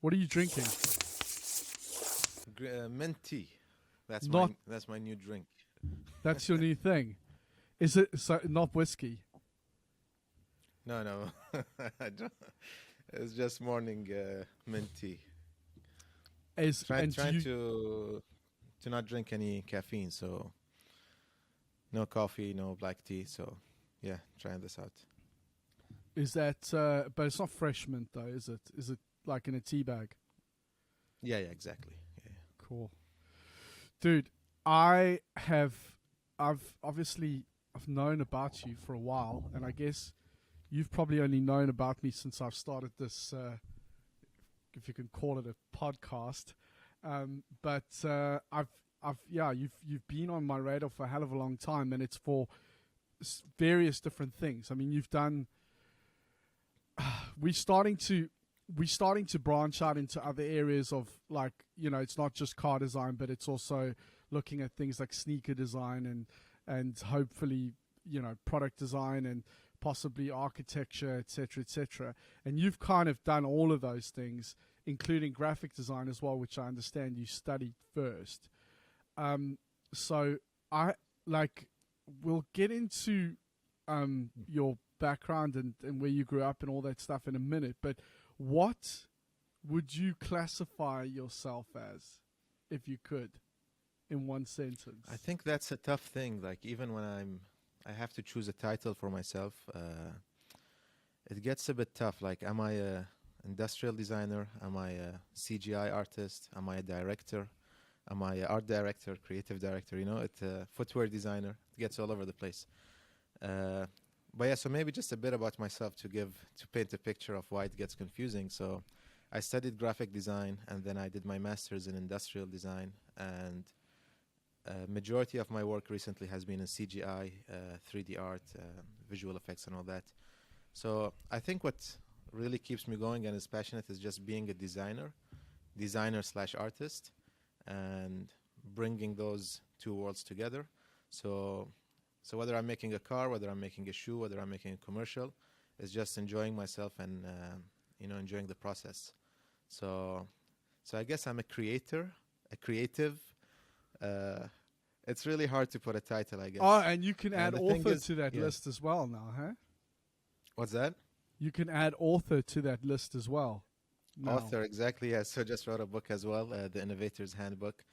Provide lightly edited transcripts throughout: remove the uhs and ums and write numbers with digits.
What are you drinking? Mint tea. Not That's my new drink. That's your new thing. Is it so not whiskey? No, no, I don't. It's just morning mint tea. Is and do Trying you to not drink any caffeine, so no coffee, no black tea. So yeah, trying this out. is that but it's not fresh mint though, is it? Is it like in a tea bag? Yeah, yeah, exactly. Yeah. Cool. Dude, I've obviously I've known about you for a while, and I guess you've probably only known about me since I've started this, if you can call it a podcast. But yeah, you've been on my radar for a hell of a long time, and it's for various different things. I mean, you've done. We're starting to branch out into other areas of, like, it's not just car design, but it's also looking at things like sneaker design and hopefully product design and possibly architecture, etc., etc. And you've kind of done all of those things, including graphic design as well, which I understand you studied first. So I like we'll get into your background and where you grew up and all that stuff in a minute, but what would you classify yourself as, if you could, in one sentence? I think that's a tough thing. Like, even when I have to choose a title for myself, it gets a bit tough. Like, am I a industrial designer? Am I a CGI artist? Am I a director? Am I an art director, creative director? It's a footwear designer. It gets all over the place. But yeah, so maybe just a bit about myself to paint a picture of why it gets confusing. So I studied graphic design, and then I did my master's in industrial design, and majority of my work recently has been in CGI, 3D art, visual effects and all that. So I think what really keeps me going and is passionate is just being a designer/artist, and bringing those two worlds together. So whether I'm making a car, whether I'm making a shoe, whether I'm making a commercial, it's just enjoying myself and enjoying the process. So I guess I'm a creative. It's really hard to put a title, I guess. Oh, and you can And add the thing author is, to that yeah. list as well now, huh? What's that? You can add author to that list as well. now. Author, exactly. Yeah. So just wrote a book as well, the Innovators Handbook.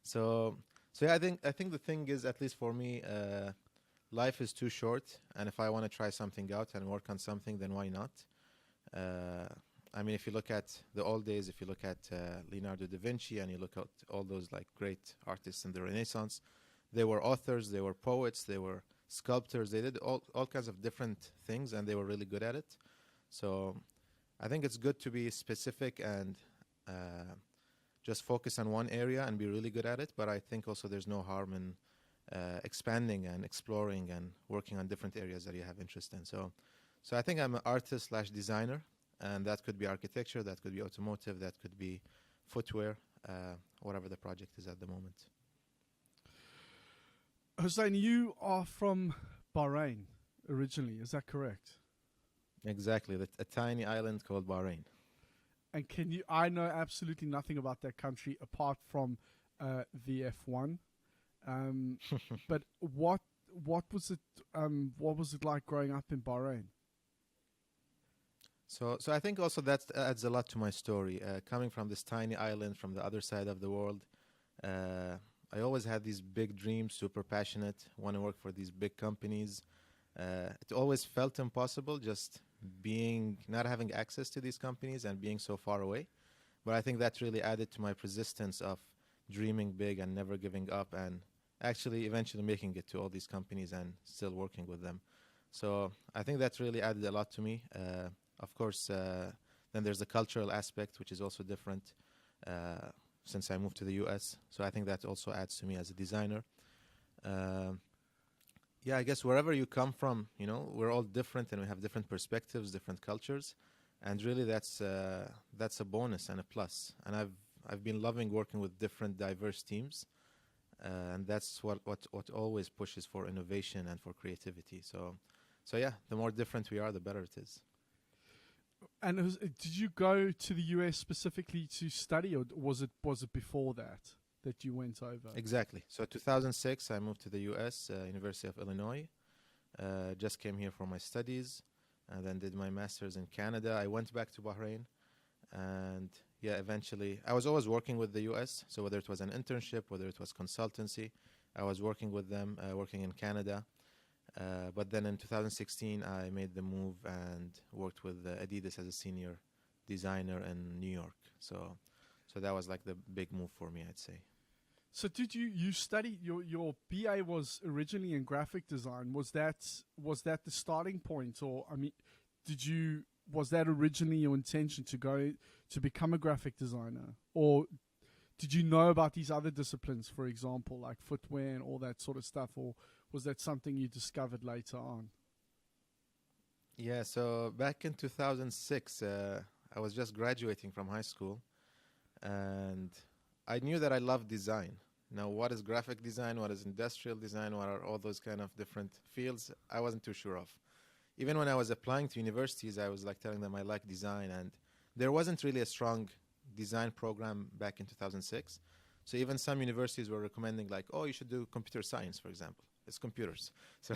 So yeah, I think the thing is, at least for me, life is too short, and if I want to try something out and work on something, then why not? I mean, if you look at the old days, if you look at Leonardo da Vinci, and you look at all those like great artists in the Renaissance, they were authors, they were poets, they were sculptors, they did all kinds of different things, and they were really good at it. So I think it's good to be specific and just focus on one area and be really good at it. But I think also there's no harm in expanding and exploring and working on different areas that you have interest in. So I think I'm an artist/designer, and that could be architecture, that could be automotive, that could be footwear, whatever the project is at the moment. Hussein, you are from Bahrain originally, is that correct? Exactly, a tiny island called Bahrain. And I know absolutely nothing about that country apart from the F1. But what was it like growing up in Bahrain? So I think also that adds a lot to my story. Coming from this tiny island from the other side of the world, I always had these big dreams, super passionate, want to work for these big companies. It always felt impossible, just not having access to these companies and being so far away. But I think that really added to my persistence of dreaming big and never giving up, and actually eventually making it to all these companies and still working with them. So I think that really added a lot to me. Of course, then there's the cultural aspect, which is also different since I moved to the US. So I think that also adds to me as a designer. Yeah, I guess wherever you come from, we're all different and we have different perspectives, different cultures. And really that's a bonus and a plus. And I've been loving working with different diverse teams. And that's what always pushes for innovation and for creativity. So yeah, the more different we are, the better it is. And did you go to the US specifically to study, or was it before that you went over? Exactly. So 2006, I moved to the U.S., University of Illinois. Just came here for my studies, and then did my master's in Canada. I went back to Bahrain, and yeah, eventually, I was always working with the U.S. So whether it was an internship, whether it was consultancy, I was working with them, working in Canada. But then in 2016, I made the move and worked with Adidas as a senior designer in New York. So that was like the big move for me, I'd say. So did you study, your BA was originally in graphic design? Was that the starting point, or I mean, was that originally your intention to go to become a graphic designer, or did you know about these other disciplines, for example, like footwear and all that sort of stuff, or was that something you discovered later on? Yeah, so back in 2006, I was just graduating from high school, and I knew that I loved design. Now, what is graphic design? What is industrial design? What are all those kind of different fields? I wasn't too sure of. Even when I was applying to universities, I was like telling them I like design, and there wasn't really a strong design program back in 2006. So even some universities were recommending like, oh, you should do computer science, for example. It's computers. So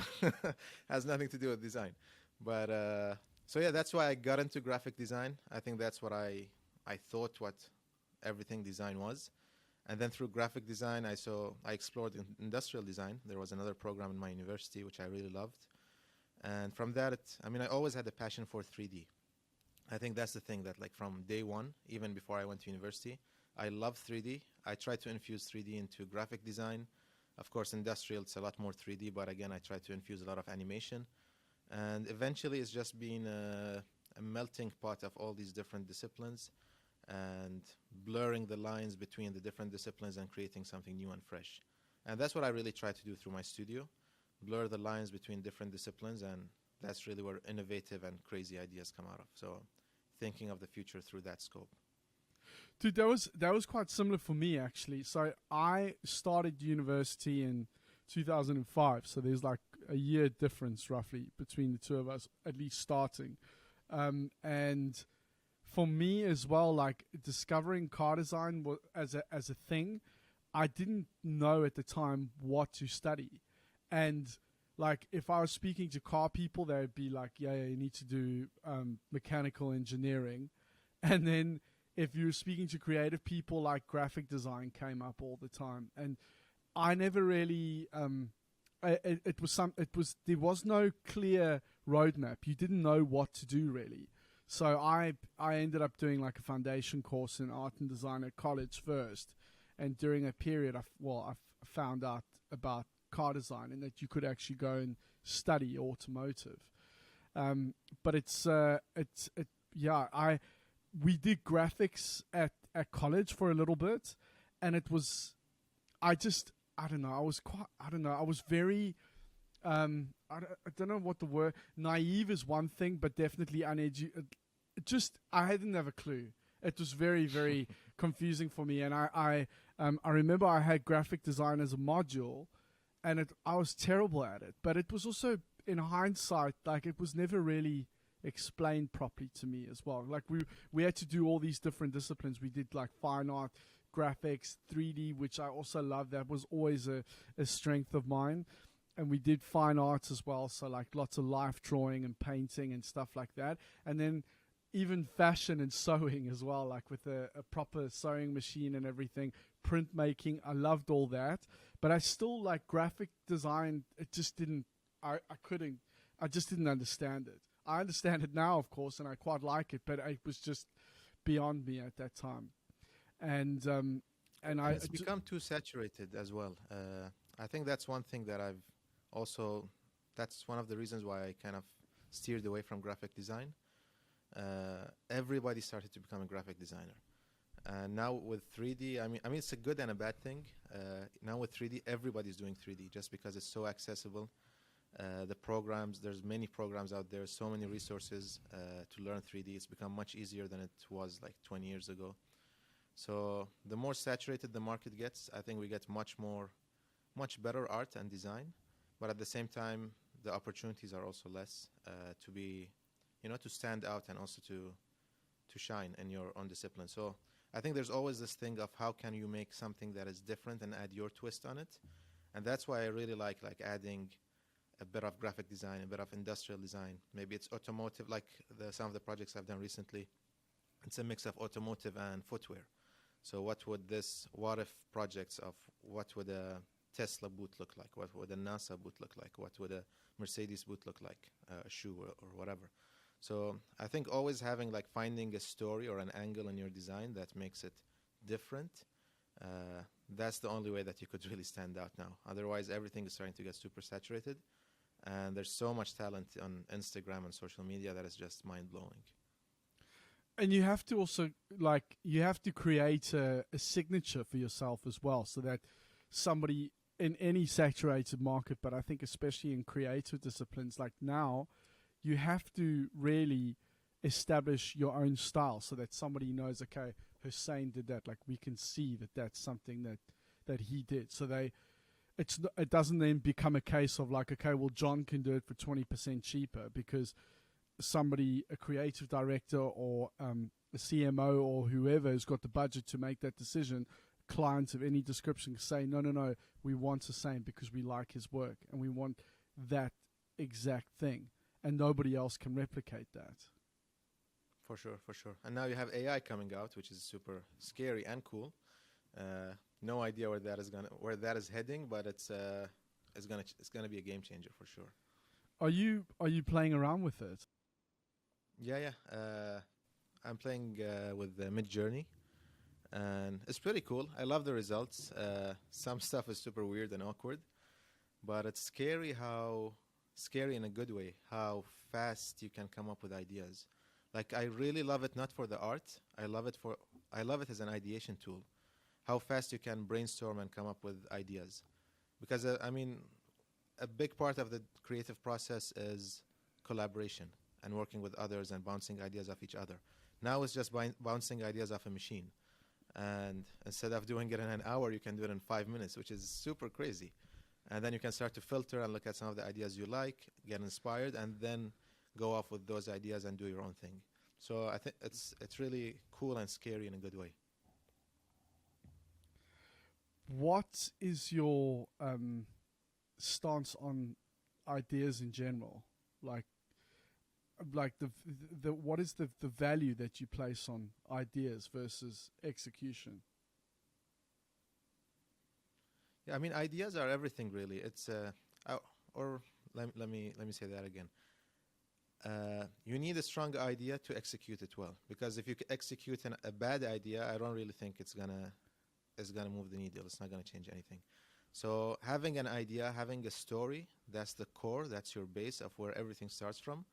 has nothing to do with design. But so yeah, that's why I got into graphic design. I think that's what I thought what everything design was. And then through graphic design, I explored industrial design. There was another program in my university which I really loved. And from that, I always had a passion for 3D. I think that's the thing, that like from day one, even before I went to university, I love 3D. I tried to infuse 3D into graphic design. Of course, industrial, it's a lot more 3D, but again, I tried to infuse a lot of animation. And eventually, it's just been a melting pot of all these different disciplines and blurring the lines between the different disciplines and creating something new and fresh. And that's what I really try to do through my studio, blur the lines between different disciplines, and that's really where innovative and crazy ideas come out of. So thinking of the future through that scope. Dude, that was quite similar for me, actually. So I started university in 2005, so there's like a year difference roughly between the two of us, at least starting. And for me as well, like discovering car design as a thing, I didn't know at the time what to study. And like if I was speaking to car people, they'd be like, yeah, you need to do mechanical engineering. And then if you were speaking to creative people, like graphic design came up all the time. And I never really there was no clear roadmap. You didn't know what to do really. So I ended up doing like a foundation course in art and design at college first, and during a period I found out about car design and that you could actually go and study automotive. But we did graphics at college for a little bit, and it was I don't know, I was very I don't know what the word, naive is one thing, but definitely I didn't have a clue. It was very, very confusing for me. And I remember I had graphic design as a module, and I was terrible at it. But it was also, in hindsight, like it was never really explained properly to me as well. Like we had to do all these different disciplines. We did like fine art, graphics, 3D, which I also love. That was always a strength of mine. And we did fine arts as well, so like lots of life drawing and painting and stuff like that. And then even fashion and sewing as well, like with a proper sewing machine and everything, printmaking. I loved all that. But I still, like graphic design, it just didn't, I just didn't understand it. I understand it now, of course, and I quite like it, but it was just beyond me at that time. And it's become too saturated as well. I think that's one thing that that's one of the reasons why I kind of steered away from graphic design. Everybody started to become a graphic designer. Now with 3D, I mean, it's a good and a bad thing. Now with 3D, everybody's doing 3D just because it's so accessible. The programs, there's many programs out there, so many resources to learn 3D. It's become much easier than it was like 20 years ago. So the more saturated the market gets, I think we get much better art and design. But at the same time, the opportunities are also less to be to stand out and also to shine in your own discipline. So I think there's always this thing of how can you make something that is different and add your twist on it. And that's why I really like adding a bit of graphic design, a bit of industrial design. Maybe it's automotive, like some of the projects I've done recently. It's a mix of automotive and footwear. So what if projects of what would a Tesla boot look like? What would a NASA boot look like? What would a Mercedes boot look like? A shoe or whatever. So I think always having finding a story or an angle in your design that makes it different, that's the only way that you could really stand out now. Otherwise, everything is starting to get super saturated. And there's so much talent on Instagram and social media that is just mind-blowing. And you have to also, you have to create a signature for yourself as well, so that somebody in any saturated market, but I think especially in creative disciplines like now, you have to really establish your own style so that somebody knows, okay, Hussein did that. We can see that that's something that he did. So it doesn't then become a case of okay, well, John can do it for 20% cheaper because somebody, a creative director or a CMO or whoever has got the budget to make that decision. Clients of any description say, no, we want Hussein because we like his work and we want that exact thing, and nobody else can replicate that. For sure. And now you have AI coming out, which is super scary and cool. No idea where that is heading, but it's gonna be a game changer for sure. Are you playing around with it? Yeah. I'm playing with Midjourney, and it's pretty cool. I love the results. Some stuff is super weird and awkward, but it's scary in a good way, how fast you can come up with ideas. I really love it, not for the art. I love it as an ideation tool. How fast you can brainstorm and come up with ideas. Because, a big part of the creative process is collaboration and working with others and bouncing ideas off each other. Now it's just bouncing ideas off a machine. And instead of doing it in an hour, you can do it in 5 minutes, which is super crazy. And then you can start to filter and look at some of the ideas you like, get inspired, and then go off with those ideas and do your own thing. So I think it's really cool and scary in a good way. What is your stance on ideas in general? Like what is the value that you place on ideas versus execution? Yeah, ideas are everything really. It's let me say that again. You need a strong idea to execute it well, because if you execute a bad idea, I don't really think it's gonna move the needle. It's not gonna change anything. So having an idea, having a story, that's the core, that's your base of where everything starts from.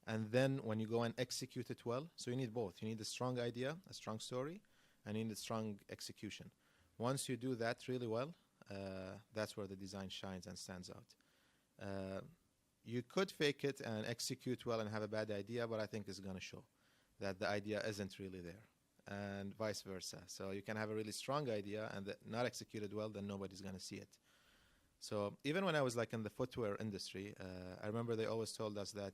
And then when you go and execute it well, so you need both. You need a strong idea, a strong story, and you need a strong execution. Once you do that really well, that's where the design shines and stands out. You could fake it and execute well and have a bad idea, but I think it's going to show that the idea isn't really there, and vice versa. So you can have a really strong idea and not execute it well, then nobody's going to see it. So even when I was in the footwear industry, I remember they always told us that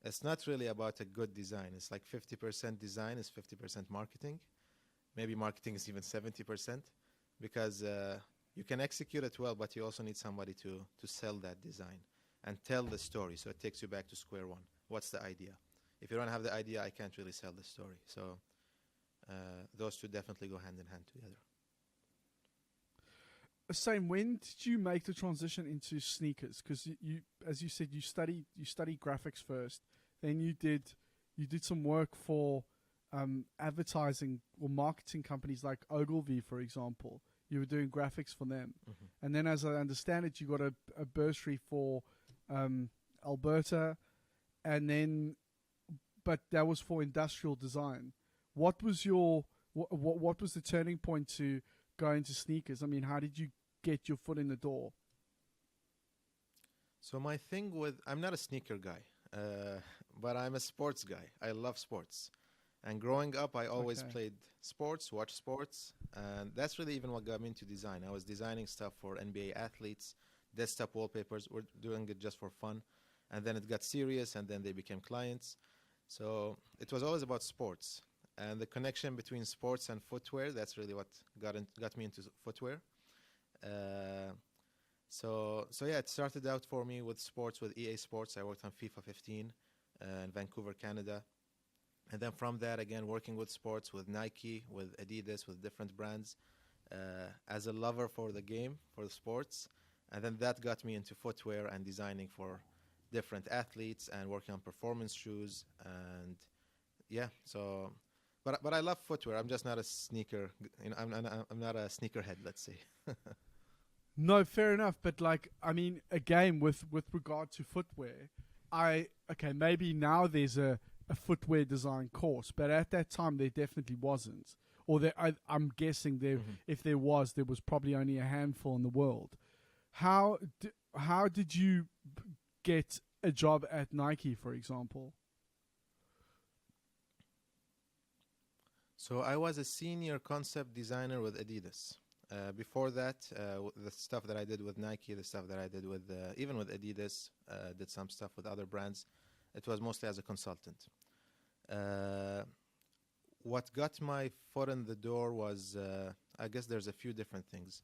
it's not really about a good design. It's 50% design is 50% marketing. Maybe marketing is even 70%, because you can execute it well, but you also need somebody to sell that design and tell the story. So it takes you back to square one. What's the idea? If you don't have the idea, I can't really sell the story. So those two definitely go hand in hand together. Same. When did you make the transition into sneakers? Because you, as you said, you studied graphics first. Then you did some work for advertising or marketing companies like Ogilvy, for example. You were doing graphics for them. Mm-hmm. And then, as I understand it, you got a bursary for Alberta, and then, but that was for industrial design. What was what was the turning point to go into sneakers? How did you get your foot in the door? So my thing I'm not a sneaker guy, but I'm a sports guy. I love sports. And growing up, I always played sports, watched sports, and that's really even what got me into design. I was designing stuff for NBA athletes, desktop wallpapers. We're doing it just for fun. And then it got serious, and then they became clients. So it was always about sports and the connection between sports and footwear. That's really what got me into footwear. Uh, so yeah, it started out for me with sports with EA Sports. I worked on FIFA 15 in Vancouver, Canada. And then from that, again, working with sports, with Nike, with Adidas, with different brands, as a lover for the game, for the sports. And then that got me into footwear and designing for different athletes and working on performance shoes. And yeah, so, but I love footwear. I'm just not a sneaker, I'm not a sneakerhead, let's say. No, fair enough. But like, I mean, again, with regard to footwear, okay, maybe now there's a footwear design course, but at that time there definitely wasn't. Or I'm guessing there, if there was probably only a handful in the world. How did you get a job at Nike, for example? So I was a senior concept designer with Adidas. Before that, the stuff that I did with Nike, the stuff that I did with even with Adidas, did some stuff with other brands. It was mostly as a consultant. What got my foot in the door was, I guess there's a few different things.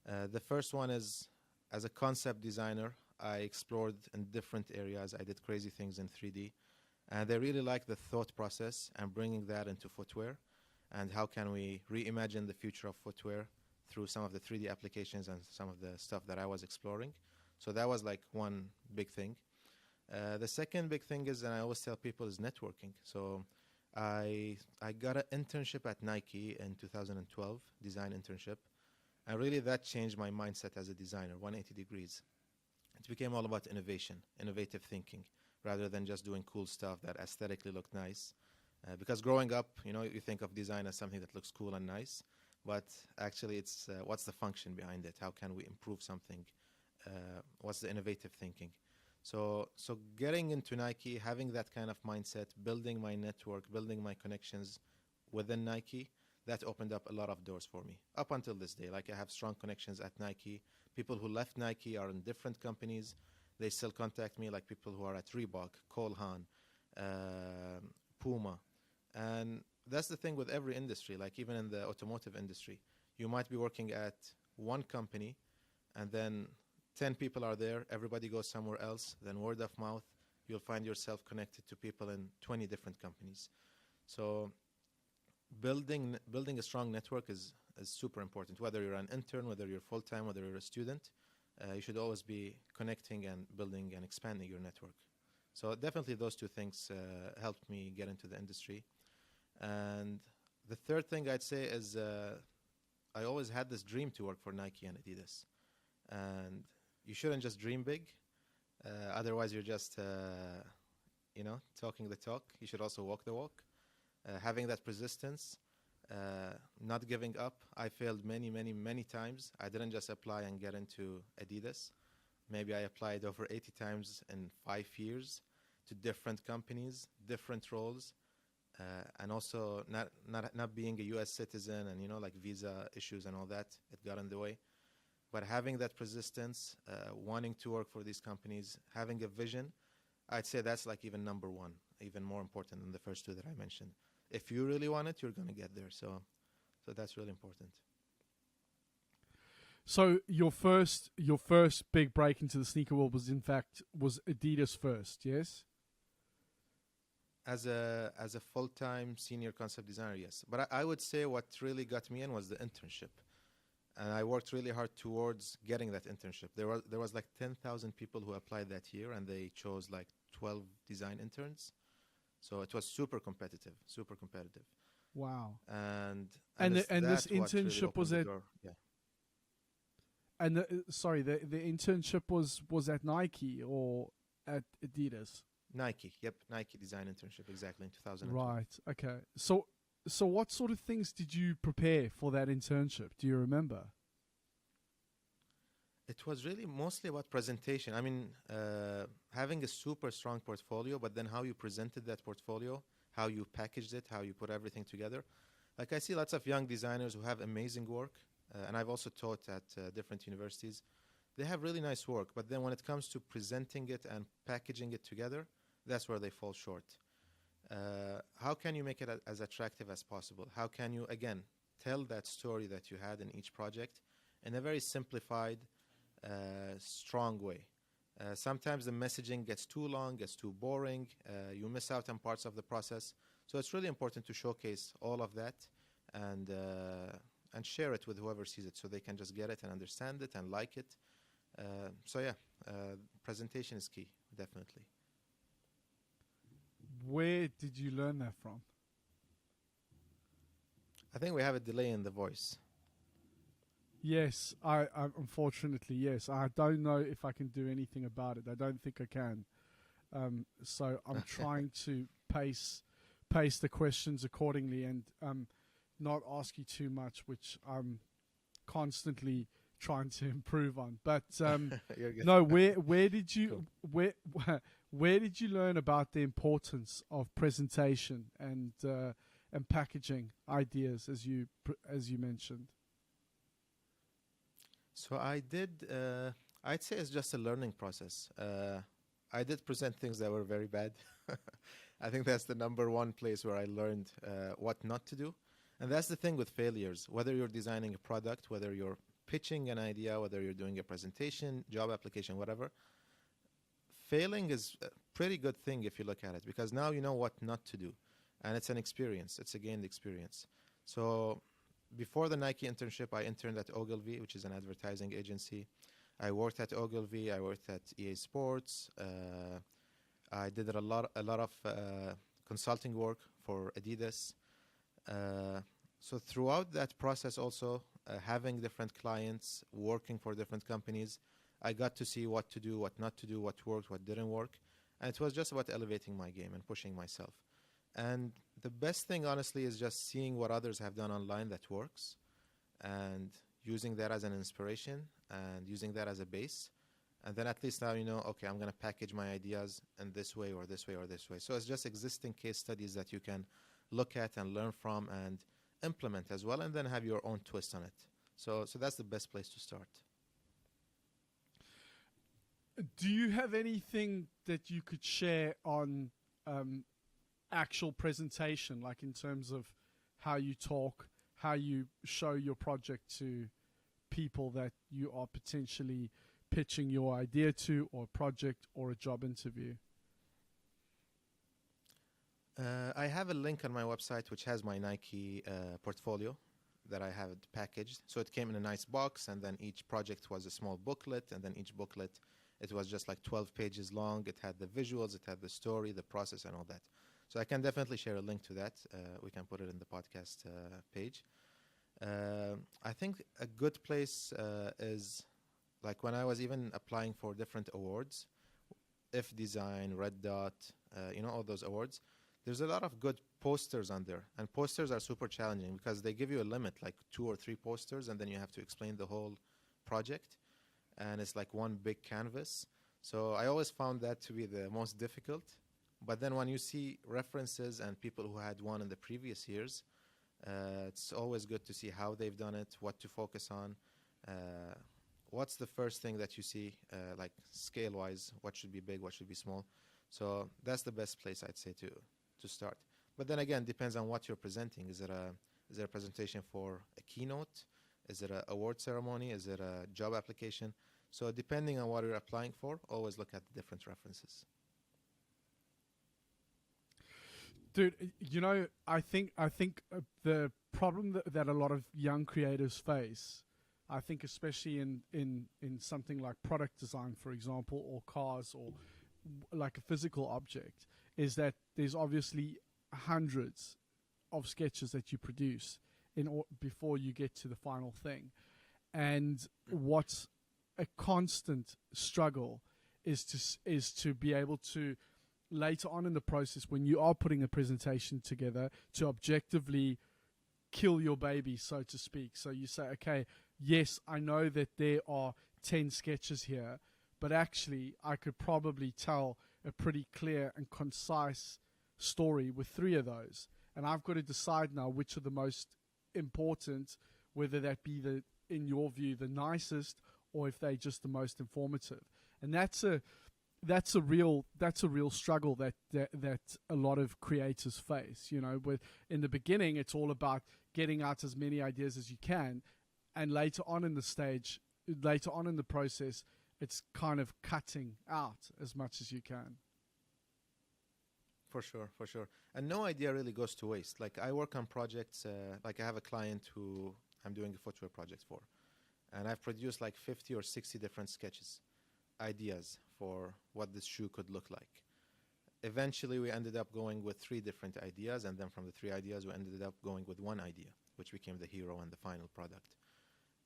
The first one is, as a concept designer, I explored in different areas. I did crazy things in 3D. And I really like the thought process and bringing that into footwear. And how can we reimagine the future of footwear through some of the 3D applications and some of the stuff that I was exploring. So that was like one big thing. The second big thing is, and I always tell people, is networking. So I got an internship at Nike in 2012, design internship. And really that changed my mindset as a designer, 180 degrees. It became all about innovation, innovative thinking, rather than just doing cool stuff that aesthetically looked nice. Because growing up, you think of design as something that looks cool and nice, but actually it's what's the function behind it? How can we improve something? What's the innovative thinking? So getting into Nike, having that kind of mindset, building my network, building my connections within Nike, that opened up a lot of doors for me up until this day. Like I have strong connections at Nike. People who left Nike are in different companies. They still contact me, like people who are at Reebok, Cole Haan, Puma. And that's the thing with every industry, like even in the automotive industry. You might be working at one company and then 10 people are there, everybody goes somewhere else, then word of mouth, you'll find yourself connected to people in 20 different companies. So building a strong network is super important. Whether you're an intern, whether you're full-time, whether you're a student, you should always be connecting and building and expanding your network. So definitely those two things helped me get into the industry. And the third thing I'd say is I always had this dream to work for Nike and Adidas. And you shouldn't just dream big. Otherwise, you're just, talking the talk. You should also walk the walk. Having that persistence, not giving up. I failed many, many, many times. I didn't just apply and get into Adidas. Maybe I applied over 80 times in 5 years to different companies, different roles. And also not being a U.S. citizen and, like visa issues and all that, it got in the way. But having that persistence, wanting to work for these companies, having a vision, I'd say that's like even number one, even more important than the first two that I mentioned. If you really want it, you're going to get there. So that's really important. So your first big break into the sneaker world was Adidas first, yes? As a full-time senior concept designer, yes. But I would say what really got me in was the internship. And I worked really hard towards getting that internship. There was like 10,000 people who applied that year, and they chose like 12 design interns. So it was super competitive. Wow. And this internship really was at yeah. And the internship was at Nike or at Adidas? Nike, yep, Nike design internship, exactly, in 2012. Right. Okay. So what sort of things did you prepare for that internship? Do you remember? It was really mostly about presentation. I mean, having a super strong portfolio, but then how you presented that portfolio, how you packaged it, how you put everything together. Like I see lots of young designers who have amazing work, and I've also taught at different universities. They have really nice work, but then when it comes to presenting it and packaging it together, that's where they fall short. How can you make it as attractive as possible? How can you, again, tell that story that you had in each project in a very simplified, strong way? Sometimes the messaging gets too long, gets too boring, you miss out on parts of the process. So it's really important to showcase all of that and share it with whoever sees it so they can just get it and understand it and like it. So yeah, presentation is key, definitely. Where did you learn that from? I think we have a delay in the voice. Yes, I unfortunately, yes. I don't know if I can do anything about it. I don't think I can. So I'm trying to pace the questions accordingly and not ask you too much, which I'm constantly trying to improve on. But no, where did you where did you learn about the importance of presentation and packaging ideas as you mentioned? So I did, I'd say it's just a learning process. I did present things that were very bad. I think that's the number one place where I learned what not to do. And that's the thing with failures, whether you're designing a product, whether you're pitching an idea, whether you're doing a presentation, job application, whatever. Failing is a pretty good thing if you look at it, because now you know what not to do. And it's an experience. It's a gained experience. So before the Nike internship, I interned at Ogilvy, which is an advertising agency. I worked at Ogilvy. I worked at EA Sports. I did a lot of consulting work for Adidas. So throughout that process also, having different clients, working for different companies, I got to see what to do, what not to do, what worked, what didn't work. And it was just about elevating my game and pushing myself. And the best thing, honestly, is just seeing what others have done online that works and using that as an inspiration and using that as a base. And then at least now you know, okay, I'm going to package my ideas in this way or this way or this way. So it's just existing case studies that you can look at and learn from and implement as well, and then have your own twist on it. So that's the best place to start. Do you have anything that you could share on actual presentation, like in terms of how you talk, how you show your project to people that you are potentially pitching your idea to, or a project or a job interview? I have a link on my website which has my Nike portfolio that I have packaged. So it came in a nice box, and then each project was a small booklet, and then each booklet, it was just like 12 pages long. It had the visuals, it had the story, the process, and all that. So I can definitely share a link to that. We can put it in the podcast page. I think a good place is like when I was even applying for different awards, If Design, Red Dot, all those awards. There's a lot of good posters on there, and posters are super challenging because they give you a limit, like 2 or 3 posters, and then you have to explain the whole project, and it's like one big canvas. So I always found that to be the most difficult. But then when you see references and people who had won in the previous years, it's always good to see how they've done it, what to focus on, what's the first thing that you see, like scale-wise, what should be big, what should be small. So that's the best place, I'd say, to start. But then again, depends on what you're presenting. Is it a presentation for a keynote? Is it an award ceremony? Is it a job application? So depending on what you're applying for, always look at the different references. Dude, I think the problem that a lot of young creators face, I think especially in something like product design, for example, or cars, or like a physical object, is that there's obviously hundreds of sketches that you produce before you get to the final thing. And what's a constant struggle is to be able to, later on in the process, when you are putting a presentation together, to objectively kill your baby, so to speak. So you say, okay, yes, I know that there are 10 sketches here, but actually I could probably tell a pretty clear and concise story with 3 of those. And I've got to decide now which are the most important, whether that be in your view, the nicest, or if they're just the most informative. And that's that's a real struggle that a lot of creators face. You know, with in the beginning, it's all about getting out as many ideas as you can, and later on in the process, it's kind of cutting out as much as you can. For sure, for sure. And no idea really goes to waste. Like I work on projects, like I have a client who I'm doing a footwear project for, and I've produced like 50 or 60 different sketches, ideas for what this shoe could look like. Eventually, we ended up going with 3 different ideas, and then from the 3 ideas, we ended up going with 1 idea, which became the hero and the final product.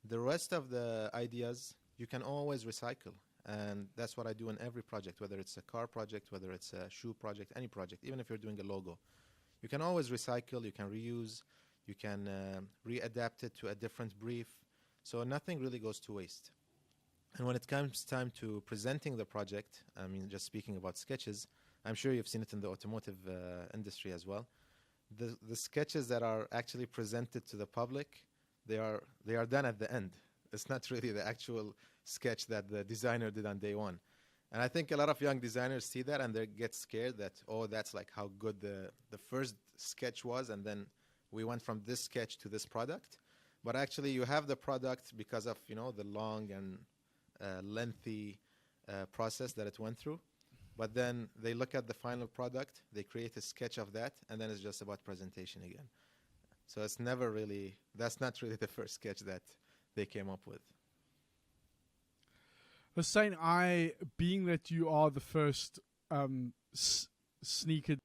The rest of the ideas, you can always recycle. And that's what I do in every project, whether it's a car project, whether it's a shoe project, any project, even if you're doing a logo. You can always recycle, you can reuse, you can readapt it to a different brief. So nothing really goes to waste. And when it comes time to presenting the project, I mean, just speaking about sketches, I'm sure you've seen it in the automotive industry as well. The sketches that are actually presented to the public, they are done at the end. It's not really the actual sketch that the designer did on day one. And I think a lot of young designers see that and they get scared that, oh, that's like how good the first sketch was, and then we went from this sketch to this product. But actually you have the product because of, you know, the long and lengthy process that it went through. But then they look at the final product, they create a sketch of that, and then it's just about presentation again. So it's never really, that's not really the first sketch that they came up with. Hussain, being that you are the first sneaker,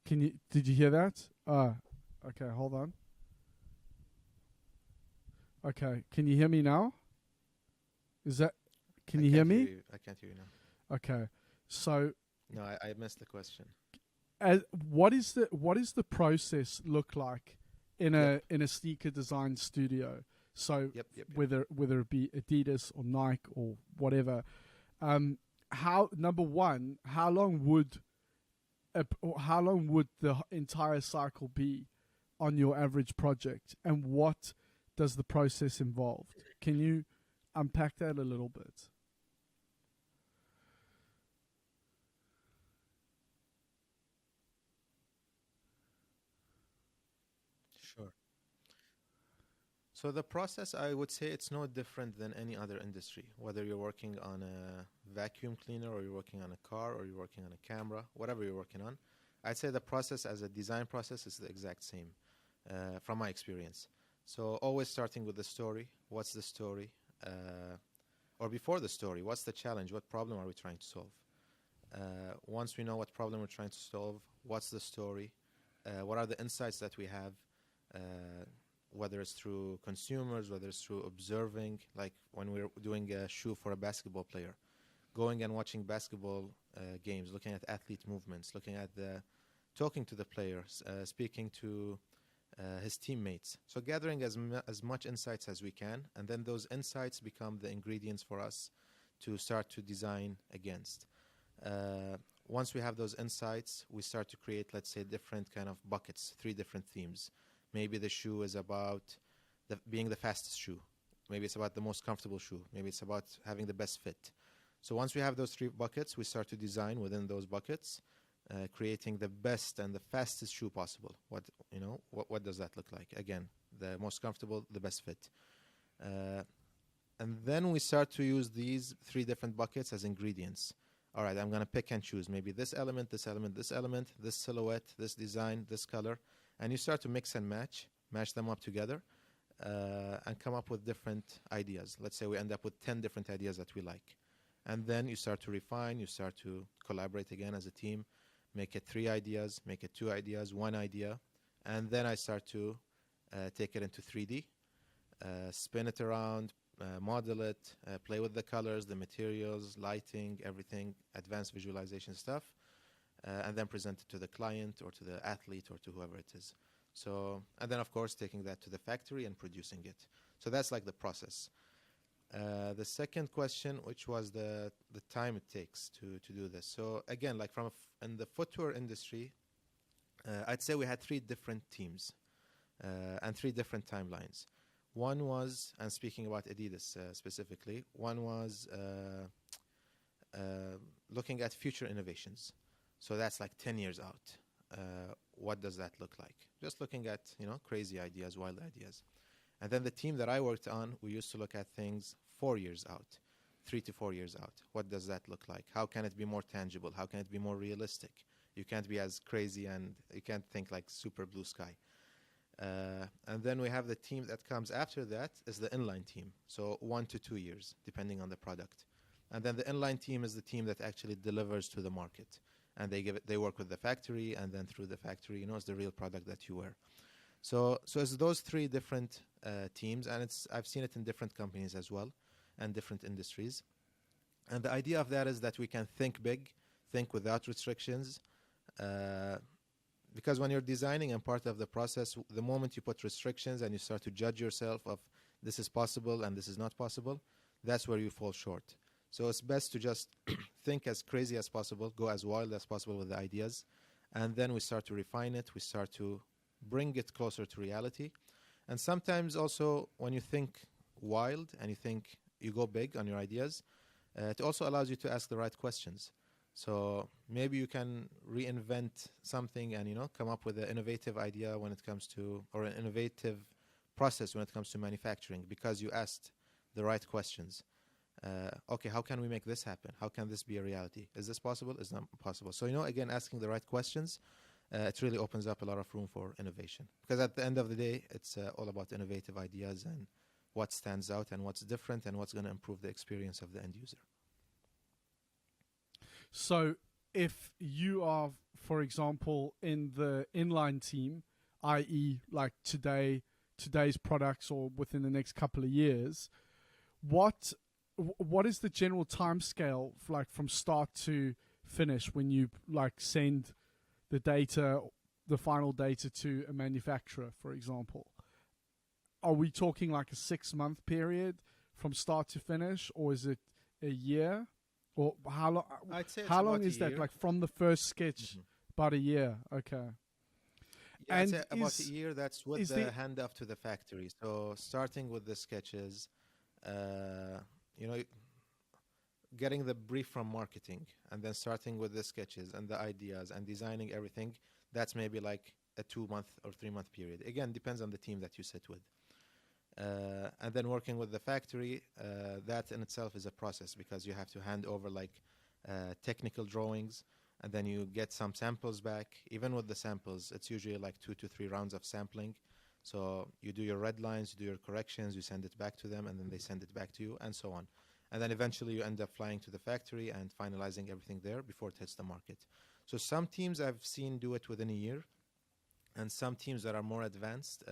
did you hear that? Okay, hold on. Okay, can you hear me now? Can you hear me? I can't hear you now. Okay, so no, I missed the question. What is the process look like in a sneaker design studio? So yep. whether it be Adidas or Nike or whatever, number one, how long would the entire cycle be on your average project, and what does the process involve? Can you unpack that a little bit? Sure. So the process, I would say it's no different than any other industry, whether you're working on a vacuum cleaner or you're working on a car or you're working on a camera, whatever you're working on. I'd say the process as a design process is the exact same from my experience. So always starting with the story. What's the story? Or before the story, what's the challenge? What problem are we trying to solve? Once we know what problem we're trying to solve, what's the story? What are the insights that we have? Whether it's through consumers, whether it's through observing, like when we're doing a shoe for a basketball player, going and watching basketball games, looking at athlete movements, talking to the players, speaking to his teammates. So gathering as much insights as we can, and then those insights become the ingredients for us to start to design against. Once we have those insights, we start to create, let's say, different kind of buckets, 3 different themes. Maybe the shoe is about being the fastest shoe. Maybe it's about the most comfortable shoe. Maybe it's about having the best fit. So once we have those 3 buckets, we start to design within those buckets, creating the best and the fastest shoe possible. What does that look like? Again, the most comfortable, the best fit. And then we start to use these 3 different buckets as ingredients. All right, I'm going to pick and choose. Maybe this element, this element, this element, this silhouette, this design, this color. And you start to mix and match them up together, and come up with different ideas. Let's say we end up with 10 different ideas that we like. And then you start to refine, you start to collaborate again as a team, make it 3 ideas, make it 2 ideas, 1 idea. And then I start to take it into 3D, spin it around, model it, play with the colors, the materials, lighting, everything, advanced visualization stuff. And then present it to the client or to the athlete or to whoever it is. So, and then of course taking that to the factory and producing it. So that's like the process. The second question, which was the time it takes to do this. So again, like in the footwear industry, I'd say we had 3 different teams and 3 different timelines. One was, and speaking about Adidas specifically, one was looking at future innovations. So that's like 10 years out. What does that look like? Just looking at, crazy ideas, wild ideas. And then the team that I worked on, we used to look at things 4 years out, 3 to 4 years out. What does that look like? How can it be more tangible? How can it be more realistic? You can't be as crazy and you can't think like super blue sky. And then we have the team that comes after that is the inline team. So 1 to 2 years, depending on the product. And then the inline team is the team that actually delivers to the market. And they work with the factory, and then through the factory, it's the real product that you wear. So it's those three different teams, and I've seen it in different companies as well, and different industries. And the idea of that is that we can think big, think without restrictions, because when you're designing and part of the process, the moment you put restrictions and you start to judge yourself of this is possible and this is not possible, that's where you fall short. So it's best to just think as crazy as possible, go as wild as possible with the ideas, and then we start to refine it, we start to bring it closer to reality. And sometimes also when you think wild and you go big on your ideas, it also allows you to ask the right questions. So maybe you can reinvent something and, come up with an innovative idea when it comes to, or an innovative process when it comes to manufacturing, because you asked the right questions. Okay, how can we make this happen? How can this be a reality? Is this possible? Is not possible? So, again, asking the right questions, it really opens up a lot of room for innovation. Because at the end of the day, it's all about innovative ideas and what stands out and what's different and what's going to improve the experience of the end user. So if you are, for example, in the inline team, i.e. like today's products or within the next couple of years, what is the general time scale like from start to finish when you like send the final data to a manufacturer, for example? Are we talking like a 6-month period from start to finish, or is it a year? Or how long? I'd say how long is that? Like from the first sketch, about a year. Okay. Yeah, and I'd say about a year. That's with the handoff to the factory. So starting with the sketches, getting the brief from marketing, and then starting with the sketches and the ideas and designing everything. That's maybe like a 2-month or 3-month period. Again, depends on the team that you sit with. And then working with the factory, that in itself is a process, because you have to hand over like technical drawings, and then you get some samples back. Even with the samples, it's usually like 2 to 3 rounds of sampling. So you do your red lines, you do your corrections, you send it back to them, and then they send it back to you, and so on. And then eventually you end up flying to the factory and finalizing everything there before it hits the market. So some teams I've seen do it within a year, and some teams that are more advanced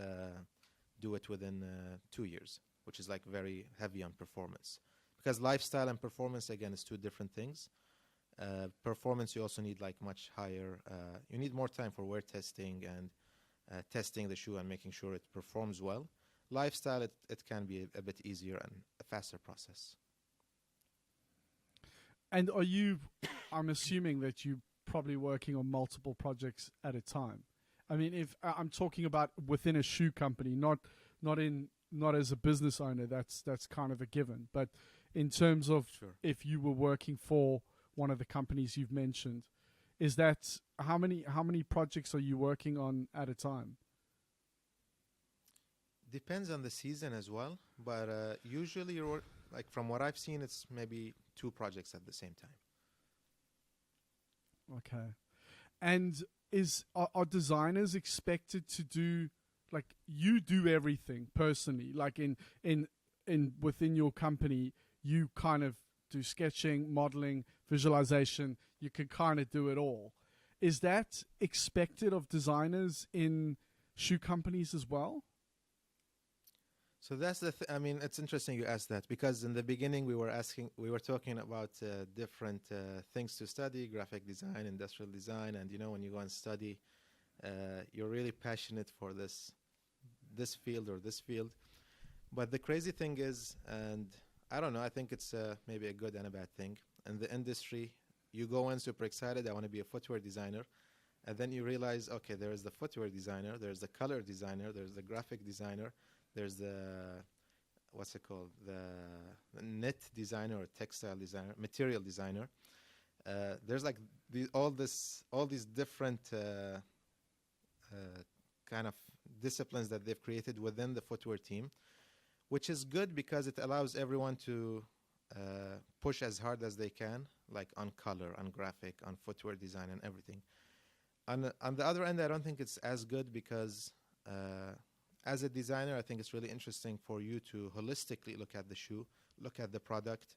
do it within 2 years, which is like very heavy on performance. Because lifestyle and performance, again, is 2 different things. Performance, you also need like much higher, you need more time for wear testing and testing the shoe and making sure it performs well. Lifestyle, it can be a bit easier and a faster process. And I'm assuming that you're probably working on multiple projects at a time. I mean, if I'm talking about within a shoe company, not as a business owner, that's kind of a given. But in terms of if you were working for one of the companies you've mentioned, is that how many projects are you working on at a time? Depends on the season as well, but usually you're like, from what I've seen, it's maybe 2 projects at the same time. Okay, and are designers expected to do, like, you do everything personally, like in within your company, you kind of do sketching, modeling, visualization, you can kind of do it all. Is that expected of designers in shoe companies as well? So that's I mean, it's interesting you asked that, because in the beginning we were talking about different things to study: graphic design, industrial design, and when you go and study, you're really passionate for this field or this field. But the crazy thing is, and I don't know, I think it's maybe a good and a bad thing. In the industry, you go in super excited, I want to be a footwear designer, and then you realize, okay, there is the footwear designer, there's the color designer, there's the graphic designer, there's the what's it called, the knit designer or textile designer, material designer. There's like all these different kind of disciplines that they've created within the footwear team, which is good because it allows everyone to push as hard as they can, like on color, on graphic, on footwear design, and everything. On the other end, I don't think it's as good because as a designer, I think it's really interesting for you to holistically look at the shoe, look at the product,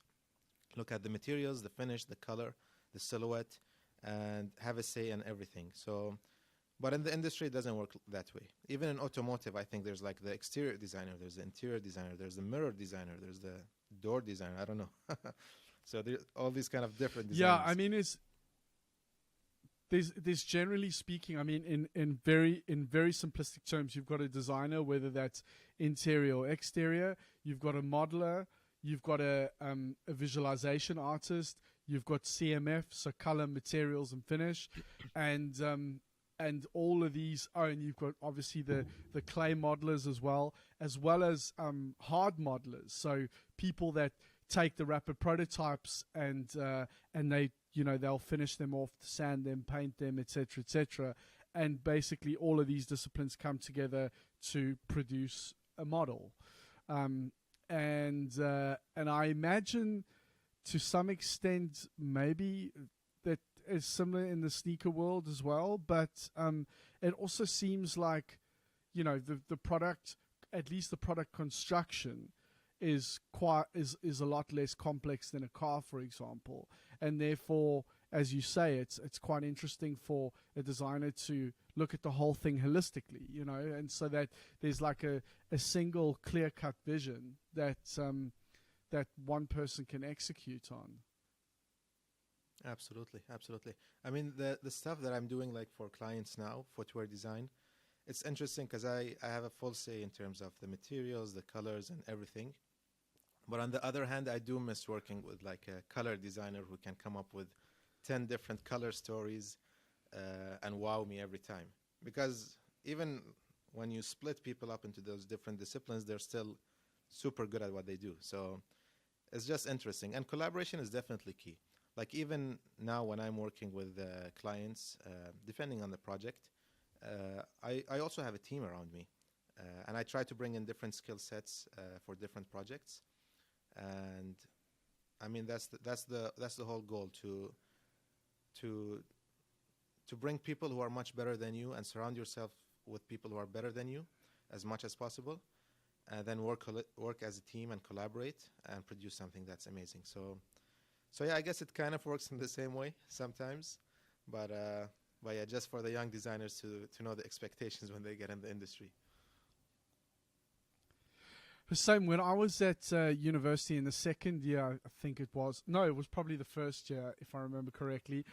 look at the materials, the finish, the color, the silhouette, and have a say in everything. So, but in the industry, it doesn't work that way. Even in automotive, I think there's like the exterior designer, there's the interior designer, there's the mirror designer, there's the door designer. I don't know. So there's all these kind of different designers. Yeah, I mean, there's generally speaking, I mean, in very simplistic terms, you've got a designer, whether that's interior or exterior. You've got a modeler. You've got a visualization artist. You've got CMF, so color, materials, and finish, and all of these. Oh, and you've got obviously the clay modelers as well as hard modelers. So people that take the rapid prototypes and they, you know, they'll finish them off, sand them, paint them, etc., and basically all of these disciplines come together to produce a model. And I imagine to some extent maybe that is similar in the sneaker world as well, but it also seems like, you know, the product, at least the product construction, is a lot less complex than a car, for example, and therefore, as you say, it's quite interesting for a designer to look at the whole thing holistically, you know, and so that there's like a single clear-cut vision that that one person can execute on. Absolutely. I mean, the stuff that I'm doing, like for clients now, footwear design, it's interesting because I have a full say in terms of the materials, the colors, and everything. But on the other hand, I do miss working with like a color designer who can come up with 10 different color stories and wow me every time. Because even when you split people up into those different disciplines, they're still super good at what they do. So it's just interesting. And collaboration is definitely key. Like even now when I'm working with clients, depending on the project, I also have a team around me. And I try to bring in different skill sets for different projects. And I mean, that's the whole goal, to bring people who are much better than you and surround yourself with people who are better than you as much as possible, and then work as a team and collaborate and produce something that's amazing. So yeah, I guess it kind of works in the same way sometimes, but yeah, just for the young designers to know the expectations when they get in the industry. Same, when I was at university in the second year, I think it was probably the first year, if I remember correctly.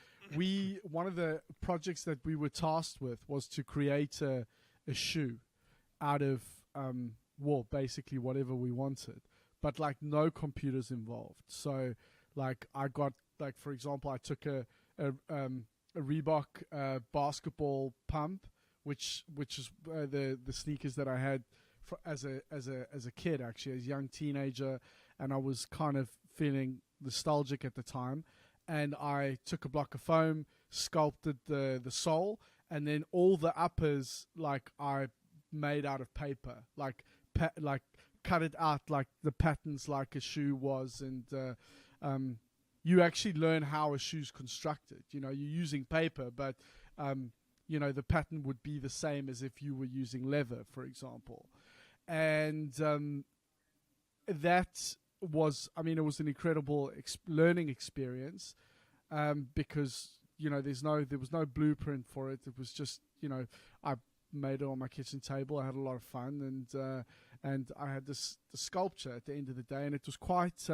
One of the projects that we were tasked with was to create a shoe out of, basically whatever we wanted, but like no computers involved. So like I got, like, for example, I took a Reebok basketball pump, which is the sneakers that I had as a kid, actually, as a young teenager, and I was kind of feeling nostalgic at the time, and I took a block of foam, sculpted the sole, and then all the uppers, like, I made out of paper, like cut it out like the patterns like a shoe was, and you actually learn how a shoe's constructed. You know, you're using paper, but you know, the pattern would be the same as if you were using leather, for example. And that was, I mean, it was an incredible learning experience, because, you know, there was no blueprint for it. It was just, you know, I made it on my kitchen table. I had a lot of fun, and I had the sculpture at the end of the day, and it was quite,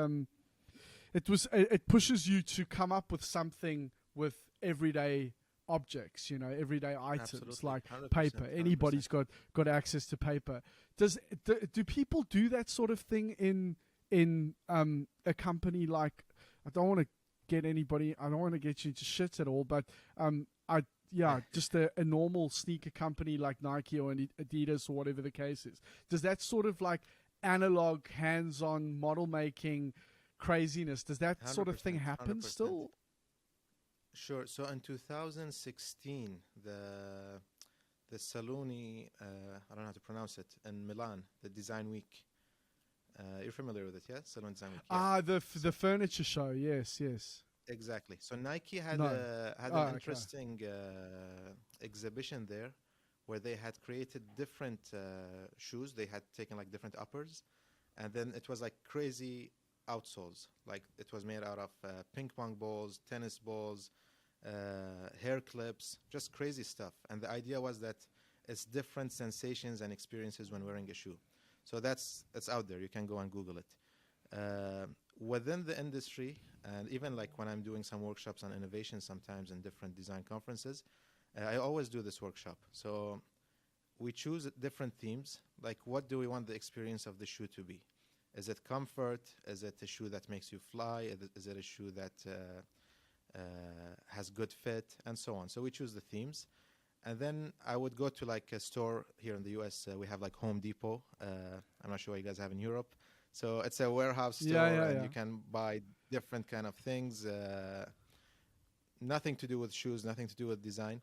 it pushes you to come up with something with everyday objects, you know, everyday items. Absolutely. Like 100%, paper. 100%. Anybody's got access to paper. Do people do that sort of thing in a company like? I don't want to get you into shit at all, but just a normal sneaker company like Nike or Adidas or whatever the case is? Does that sort of like analog, hands-on model making craziness, does that sort of thing happen 100%. still? Sure. So in 2016, the Saloni, I don't know how to pronounce it, in Milan, the Design Week. You're familiar with it, yeah? Salon Design Week. Yeah. The furniture show. Yes. Exactly. So Nike had No. an interesting exhibition there, where they had created different shoes. They had taken like different uppers, and then it was like crazy outsoles. Like it was made out of ping pong balls, tennis balls, hair clips, just crazy stuff. And the idea was that it's different sensations and experiences when wearing a shoe. So it's out there. You can go and Google it. Within the industry, and even like when I'm doing some workshops on innovation sometimes in different design conferences, I always do this workshop. So we choose different themes, like what do we want the experience of the shoe to be? Is it comfort? Is it a shoe that makes you fly? Is it a shoe that has good fit? And so on. So we choose the themes. And then I would go to like a store here in the US. We have like Home Depot. I'm not sure what you guys have in Europe. So it's a warehouse store, and you can buy different kind of things. Nothing to do with shoes, nothing to do with design.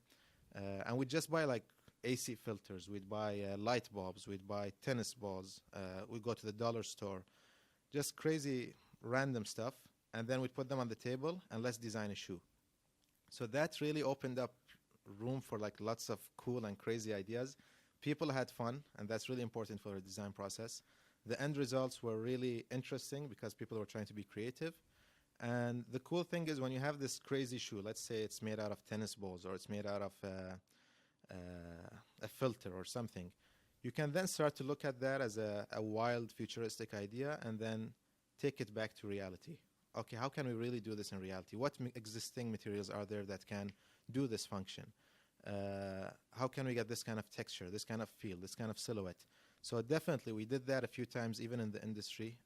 And we just buy like AC filters. We'd buy light bulbs. We'd buy tennis balls. We'd go to the dollar store. Just crazy random stuff. And then we'd put them on the table and let's design a shoe. So that really opened up room for like lots of cool and crazy ideas. People had fun, and that's really important for the design process. The end results were really interesting because people were trying to be creative. And the cool thing is when you have this crazy shoe, let's say it's made out of tennis balls or it's made out of a filter or something, you can then start to look at that as a wild futuristic idea and then take it back to reality. Okay, how can we really do this in reality? What existing materials are there that can do this function? How can we get this kind of texture, this kind of feel, this kind of silhouette? So definitely we did that a few times, even in the industry.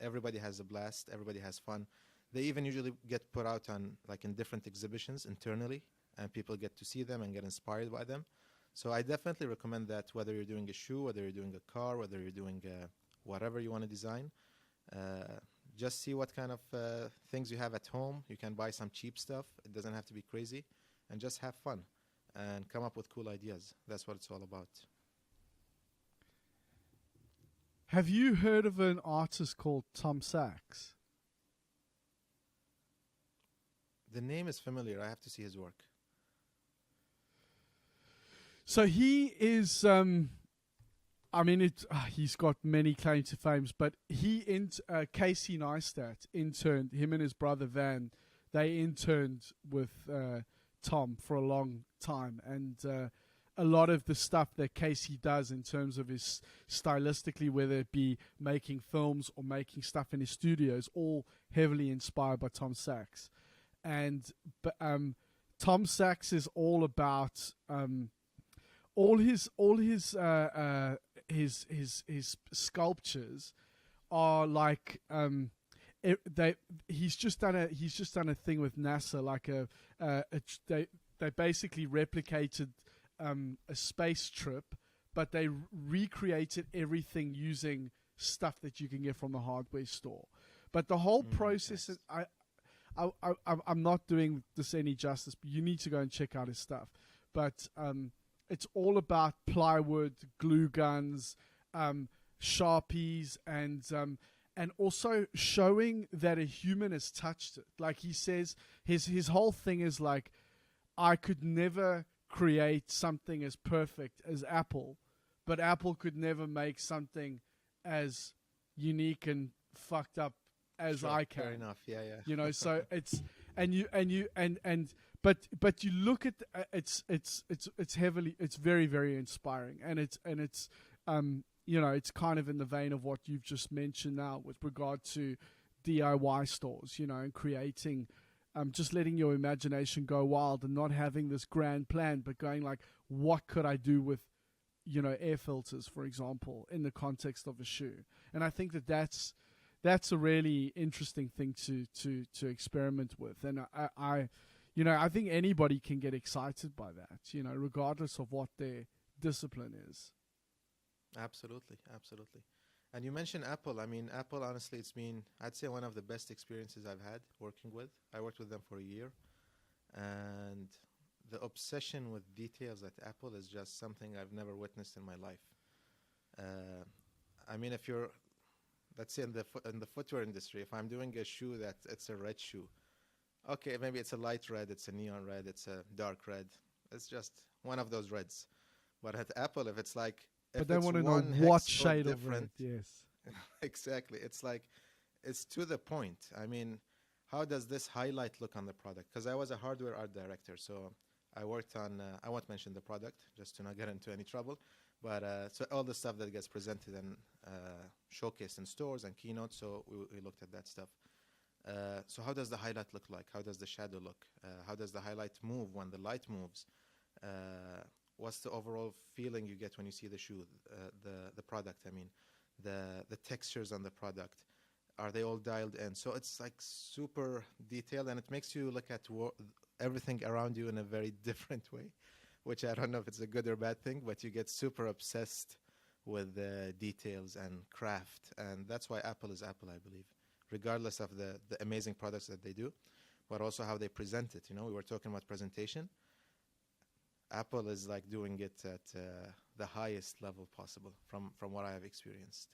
Everybody has a blast, everybody has fun. They even usually get put out on like in different exhibitions internally, and people get to see them and get inspired by them. So I definitely recommend that, whether you're doing a shoe, whether you're doing a car, whether you're doing whatever you want to design. Just see what kind of things you have at home. You can buy some cheap stuff. It doesn't have to be crazy. And just have fun and come up with cool ideas. That's what it's all about. Have you heard of an artist called Tom Sachs? The name is familiar. I have to see his work. So he is, he's got many claims to fame, but Casey Neistat interned, him and his brother Van, they interned with Tom for a long time. And a lot of the stuff that Casey does in terms of his stylistically, whether it be making films or making stuff in his studio, is all heavily inspired by Tom Sachs. And Tom Sachs is all about all his sculptures are like he's just done a thing with NASA, like they basically replicated a space trip, but they recreated everything using stuff that you can get from the hardware store. But the whole process is, I'm not doing this any justice, but you need to go and check out his stuff. But it's all about plywood, glue guns, Sharpies, and also showing that a human has touched it. Like he says, his whole thing is like, I could never create something as perfect as Apple, but Apple could never make something as unique and fucked up as I can. Fair enough. Yeah. You know, so it's but you look at it's heavily, it's very, very inspiring, and it's it's kind of in the vein of what you've just mentioned now with regard to DIY stores, and creating, just letting your imagination go wild and not having this grand plan, but going like, what could I do with, air filters, for example, in the context of a shoe? And I think that's a really interesting thing to experiment with. And I think anybody can get excited by that, regardless of what their discipline is. Absolutely, absolutely. And you mentioned Apple. I mean, Apple, honestly, it's been, I'd say, one of the best experiences I've had working with. I worked with them for a year. And the obsession with details at Apple is just something I've never witnessed in my life. I mean, if you're, let's say in the footwear industry, if I'm doing a shoe that it's a red shoe, okay, maybe it's a light red, it's a neon red, it's a dark red. It's just one of those reds. But at Apple, if it's like, But if they it's want to know one what hex code shade of different, red. Yes. exactly. It's like, it's to the point. I mean, how does this highlight look on the product? Because I was a hardware art director, so I worked on, I won't mention the product just to not get into any trouble, but so all the stuff that gets presented and showcased in stores and keynotes, so we looked at that stuff. So how does the highlight look like? How does the shadow look? How does the highlight move when the light moves? What's the overall feeling you get when you see the shoe, the product, I mean, the textures on the product? Are they all dialed in? So it's like super detailed, and it makes you look at everything around you in a very different way, which I don't know if it's a good or bad thing, but you get super obsessed with details and craft. And that's why Apple is Apple, I believe, regardless of the amazing products that they do, but also how they present it. We were talking about presentation. Apple is like doing it at the highest level possible from what I have experienced.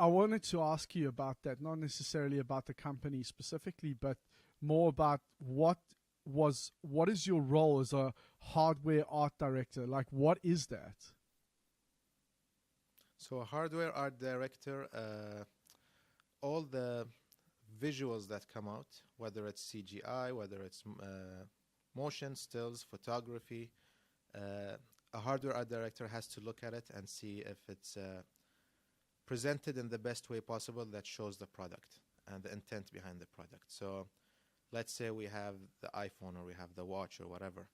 I wanted to ask you about that, not necessarily about the company specifically, but more about what is your role as a hardware art director? Like, what is that? So a hardware art director, all the visuals that come out, whether it's CGI, whether it's motion, stills, photography, a hardware art director has to look at it and see if it's presented in the best way possible that shows the product and the intent behind the product. So let's say we have the iPhone or we have the watch or whatever.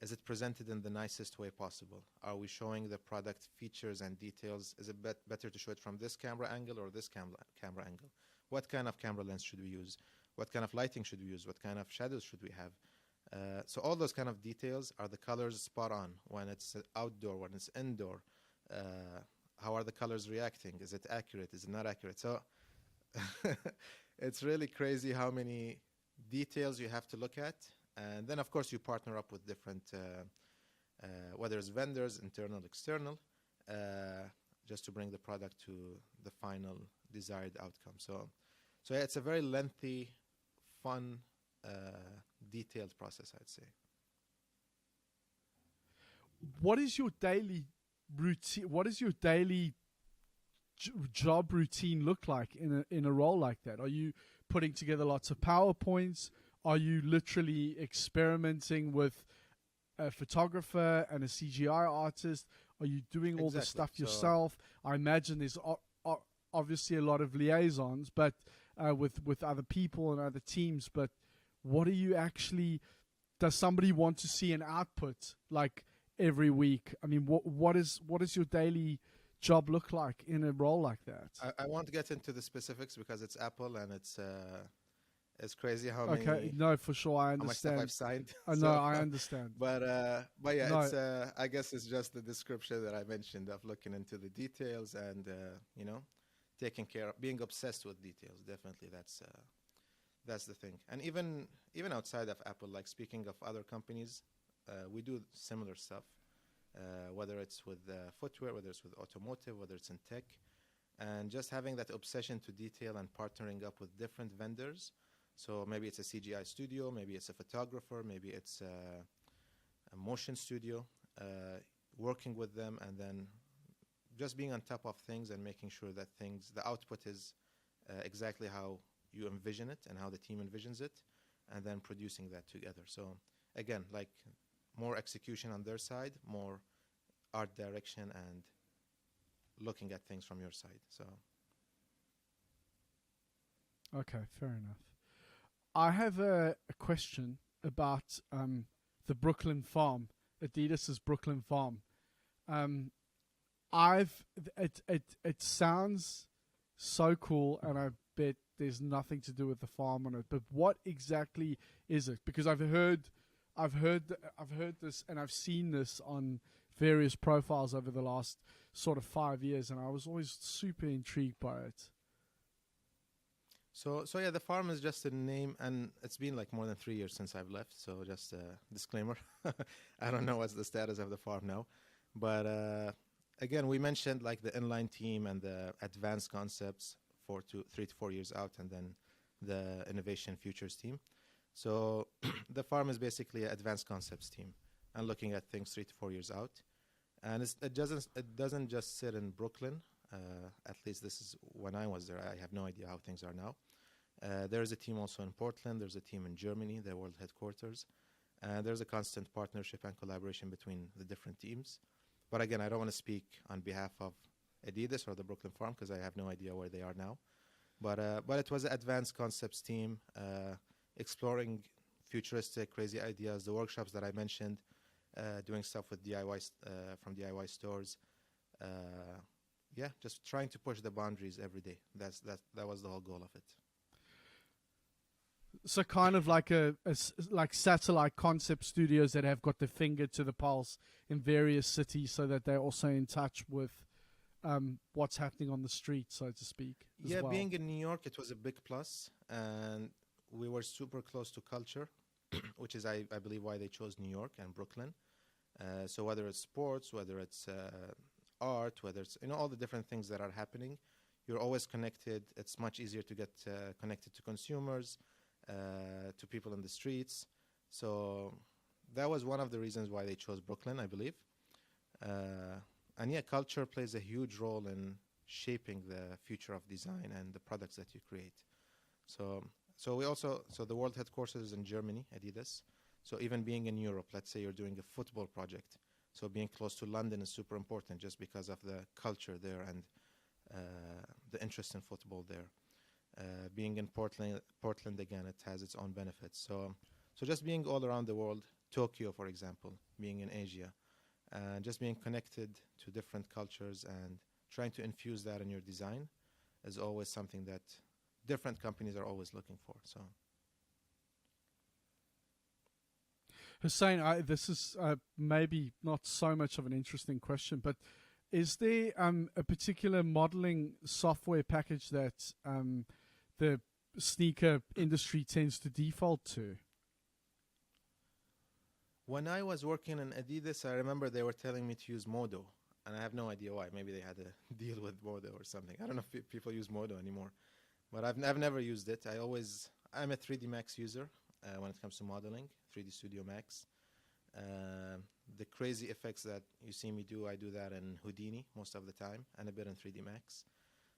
Is it presented in the nicest way possible? Are we showing the product features and details? Is it better to show it from this camera angle or this camera angle? What kind of camera lens should we use? What kind of lighting should we use? What kind of shadows should we have? So all those kind of details. Are the colors spot on when it's outdoor, when it's indoor? How are the colors reacting? Is it accurate? Is it not accurate? So it's really crazy how many details you have to look at. And then, of course, you partner up with different, whether it's vendors, internal, external, just to bring the product to the final desired outcome. So yeah, it's a very lengthy, fun, detailed process, I'd say. What is your daily routine? What does your daily job routine look like in a role like that? Are you putting together lots of PowerPoints? Are you literally experimenting with a photographer and a CGI artist? Are you doing all the stuff yourself? I imagine there's obviously a lot of liaisons, but with other people and other teams. But what are you actually? Does somebody want to see an output like every week? I mean, what is your daily job look like in a role like that? I won't get into the specifics because it's Apple and it's crazy how many. Okay, no, for sure, I understand. How much stuff I've signed. No, I understand. But yeah, No. it's I guess it's just the description that I mentioned of looking into the details and taking care of, being obsessed with details. Definitely, that's the thing. And even outside of Apple, like speaking of other companies, we do similar stuff. Whether it's with footwear, whether it's with automotive, whether it's in tech, and just having that obsession to detail and partnering up with different vendors. So maybe it's a CGI studio, maybe it's a photographer, maybe it's a motion studio, working with them and then just being on top of things and making sure that the output is exactly how you envision it and how the team envisions it, and then producing that together. So again, like more execution on their side, more art direction and looking at things from your side. So Okay, fair enough. I have a question about the Brooklyn farm, Adidas's Brooklyn farm. It sounds so cool, and I bet there's nothing to do with the farm on it. But what exactly is it? Because I've heard this, and I've seen this on various profiles over the last sort of 5 years, and I was always super intrigued by it. So yeah, the farm is just a name, and it's been like more than 3 years since I've left. So just a disclaimer. I don't know what's the status of the farm now, but again, we mentioned like the inline team and the advanced concepts 3 to 4 years out, and then the innovation futures team. So the farm is basically an advanced concepts team and looking at things 3 to 4 years out. And it doesn't just sit in Brooklyn. At least this is when I was there. I have no idea how things are now. There's a team also in Portland. There's a team in Germany, their world headquarters. And there's a constant partnership and collaboration between the different teams. But again, I don't want to speak on behalf of Adidas or the Brooklyn farm because I have no idea where they are now. But it was an advanced concepts team exploring futuristic, crazy ideas, the workshops that I mentioned, doing stuff with DIY from DIY stores. Yeah, just trying to push the boundaries every day. That was the whole goal of it. So kind of like like satellite concept studios that have got their finger to the pulse in various cities, so that they're also in touch with what's happening on the street, so to speak. Yeah, being in New York, it was a big plus, and we were super close to culture, which is I believe why they chose New York and Brooklyn. So whether it's sports, whether it's art, whether it's all the different things that are happening, you're always connected. It's much easier to get connected to consumers, to people in the streets. So that was one of the reasons why they chose Brooklyn, I believe. And yeah, culture plays a huge role in shaping the future of design and the products that you create. So the world headquarters is in Germany, Adidas. So even being in Europe, let's say you're doing a football project, so being close to London is super important just because of the culture there and the interest in football there. Being in Portland again, it has its own benefits. So just being all around the world, Tokyo, for example, being in Asia, and just being connected to different cultures and trying to infuse that in your design is always something that different companies are always looking for. So, Hussain, this is maybe not so much of an interesting question, but is there a particular modeling software package that the sneaker industry tends to default to? When I was working in Adidas, I remember they were telling me to use Modo, and I have no idea why. Maybe they had a deal with Modo or something. I don't know if people use Modo anymore, but I've never used it. I'm a 3D Max user when it comes to modeling, 3D Studio Max. The crazy effects that you see me do, I do that in Houdini most of the time, and a bit in 3D Max.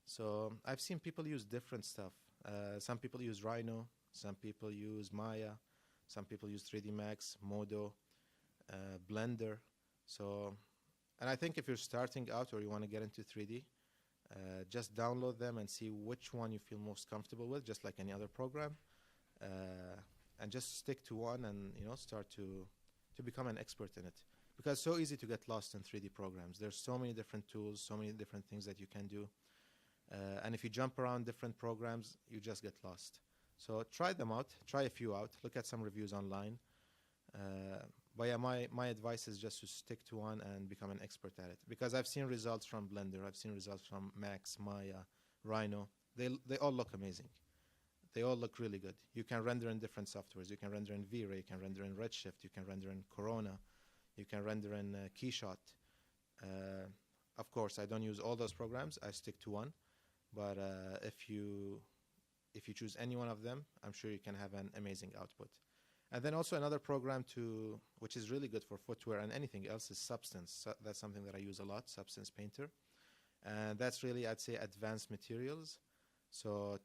So I've seen people use different stuff. Some people use Rhino, some people use Maya, some people use 3D Max, Modo, Blender. So, and I think if you're starting out or you want to get into 3D, just download them and see which one you feel most comfortable with, just like any other program, and just stick to one and start to become an expert in it. Because it's so easy to get lost in 3D programs. There's so many different tools, so many different things that you can do. And if you jump around different programs, you just get lost. So try them out, try a few out, look at some reviews online. But yeah, my advice is just to stick to one and become an expert at it. Because I've seen results from Blender, I've seen results from Max, Maya, Rhino. They all look amazing. They all look really good. You can render in different softwares. You can render in V-Ray, you can render in Redshift, you can render in Corona, you can render in Keyshot. Of course, I don't use all those programs. I stick to one. But if you choose any one of them, I'm sure you can have an amazing output. And then also another program which is really good for footwear and anything else is Substance. So that's something that I use a lot, Substance Painter. And that's really, I'd say, advanced materials. So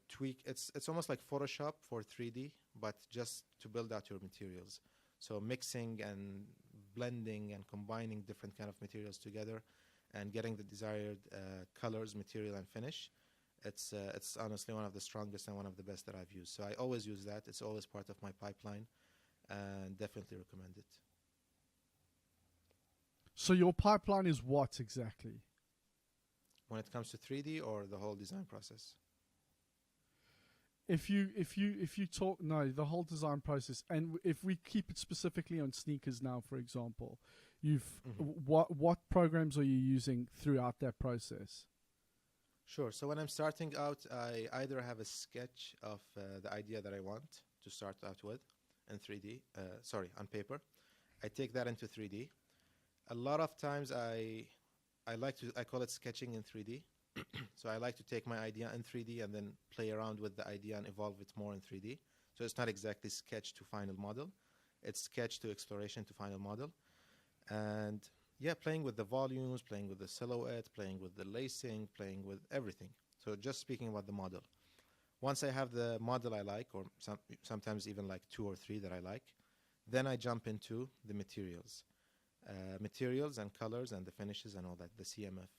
it's almost like Photoshop for 3D, but just to build out your materials. So mixing and blending and combining different kind of materials together and getting the desired colors, material, and finish. It's honestly one of the strongest and one of the best that I've used. So I always use that. It's always part of my pipeline, and definitely recommend it. So your pipeline is what exactly? When it comes to 3D or the whole design process? if you talk the whole design process, and if we keep it specifically on sneakers now, for example, what programs are you using throughout that process? Sure. So when I'm starting out, I either have a sketch of the idea that I want to start out with in 3D, on paper. I take that into 3D. A lot of times I call it sketching in 3D. So I like to take my idea in 3D and then play around with the idea and evolve it more in 3D. So it's not exactly sketch to final model. It's sketch to exploration to final model. And yeah, playing with the volumes, playing with the silhouette, playing with the lacing, playing with everything. So just speaking about the model. Once I have the model I like, or sometimes even like 2 or 3 that I like, then I jump into the materials. Materials and colors and the finishes and all that, the CMF.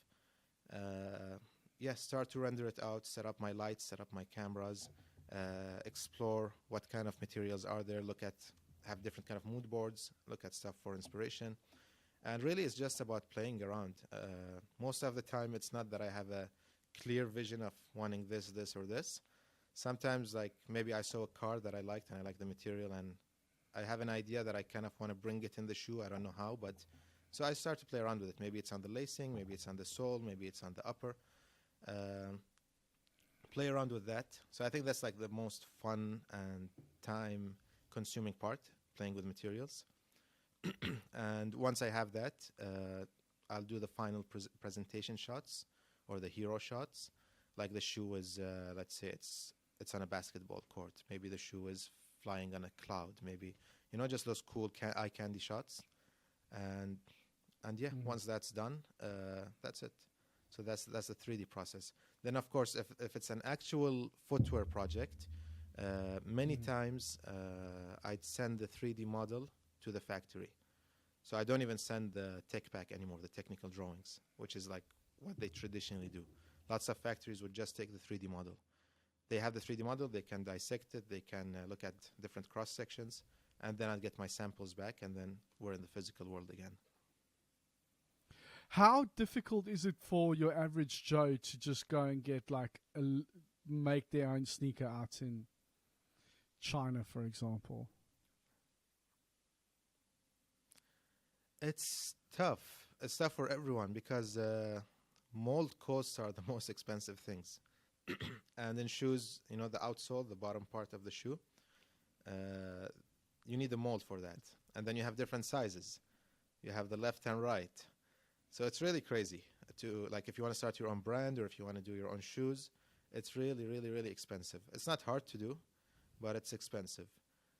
Start to render it out, set up my lights, set up my cameras, explore what kind of materials are there, have different kind of mood boards, look at stuff for inspiration. And really it's just about playing around. Most of the time it's not that I have a clear vision of wanting this, or this. Sometimes like maybe I saw a car that I liked and I like the material and I have an idea that I kind of want to bring it in the shoe. I don't know how, but so I start to play around with it. Maybe it's on the lacing, maybe it's on the sole, maybe it's on the upper. Play around with that. So I think that's like the most fun and time consuming part, playing with materials. And once I have that, I'll do the final presentation shots or the hero shots. Like the shoe is, let's say it's on a basketball court. Maybe the shoe is flying on a cloud. Maybe, just those cool eye candy shots. And once that's done, that's it. So that's the 3D process. Then of course, if it's an actual footwear project, many times I'd send the 3D model to the factory. So I don't even send the tech pack anymore, the technical drawings, which is like what they traditionally do. Lots of factories would just take the 3D model. They have the 3D model, they can dissect it, they can look at different cross sections, and then I'll get my samples back, and then we're in the physical world again. How difficult is it for your average Joe to just go and get make their own sneaker out in China, for example? It's tough. It's tough for everyone because mold costs are the most expensive things. And in shoes, the outsole, the bottom part of the shoe, you need a mold for that. And then you have different sizes. You have the left and right. So it's really crazy if you want to start your own brand or if you want to do your own shoes, it's really, really, really expensive. It's not hard to do, but it's expensive.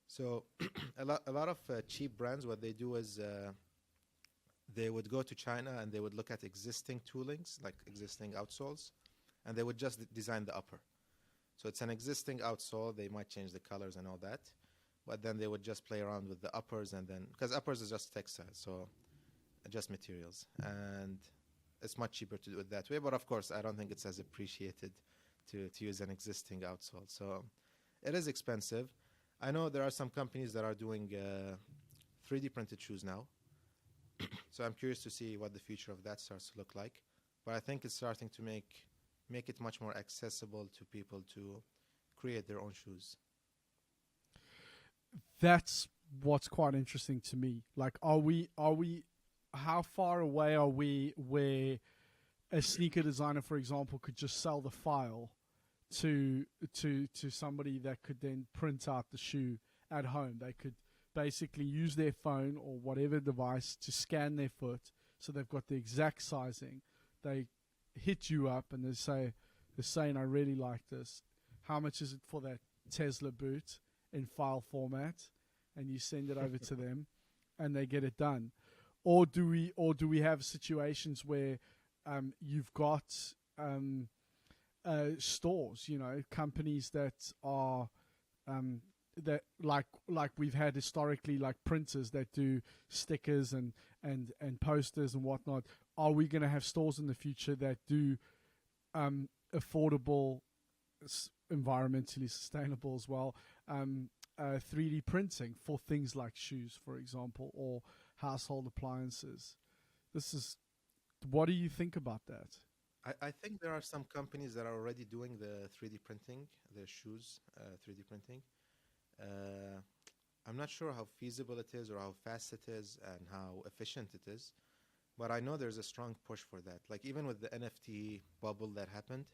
So a lot of cheap brands, what they do is they would go to China and they would look at existing toolings, like existing outsoles, and they would just design the upper. So it's an existing outsole. They might change the colors and all that, but then they would just play around with the uppers, and then because uppers is just textiles, so just materials, and it's much cheaper to do it that way. But of course, I don't think it's as appreciated to use an existing outsole. So it is expensive. I know there are some companies that are doing 3D printed shoes now. So I'm curious to see what the future of that starts to look like. But I think it's starting to make it much more accessible to people to create their own shoes. That's what's quite interesting to me. Like, how far away are we where a sneaker designer, for example, could just sell the file to somebody that could then print out the shoe at home? They could basically use their phone or whatever device to scan their foot, so they've got the exact sizing. They hit you up and they're saying, I really like this. How much is it for that Tesla boot in file format? And you send it over to them and they get it done. Or do we have situations where you've got stores, companies that are that like we've had historically, like printers that do stickers and posters and whatnot. Are we going to have stores in the future that do affordable, environmentally sustainable as well, 3D printing for things like shoes, for example, or household appliances? What do you think about that? I think there are some companies that are already doing the 3D printing, the shoes 3D printing. Uh, I'm not sure how feasible it is or how fast it is and how efficient it is, but I know there's a strong push for that. Like even with the NFT bubble that happened,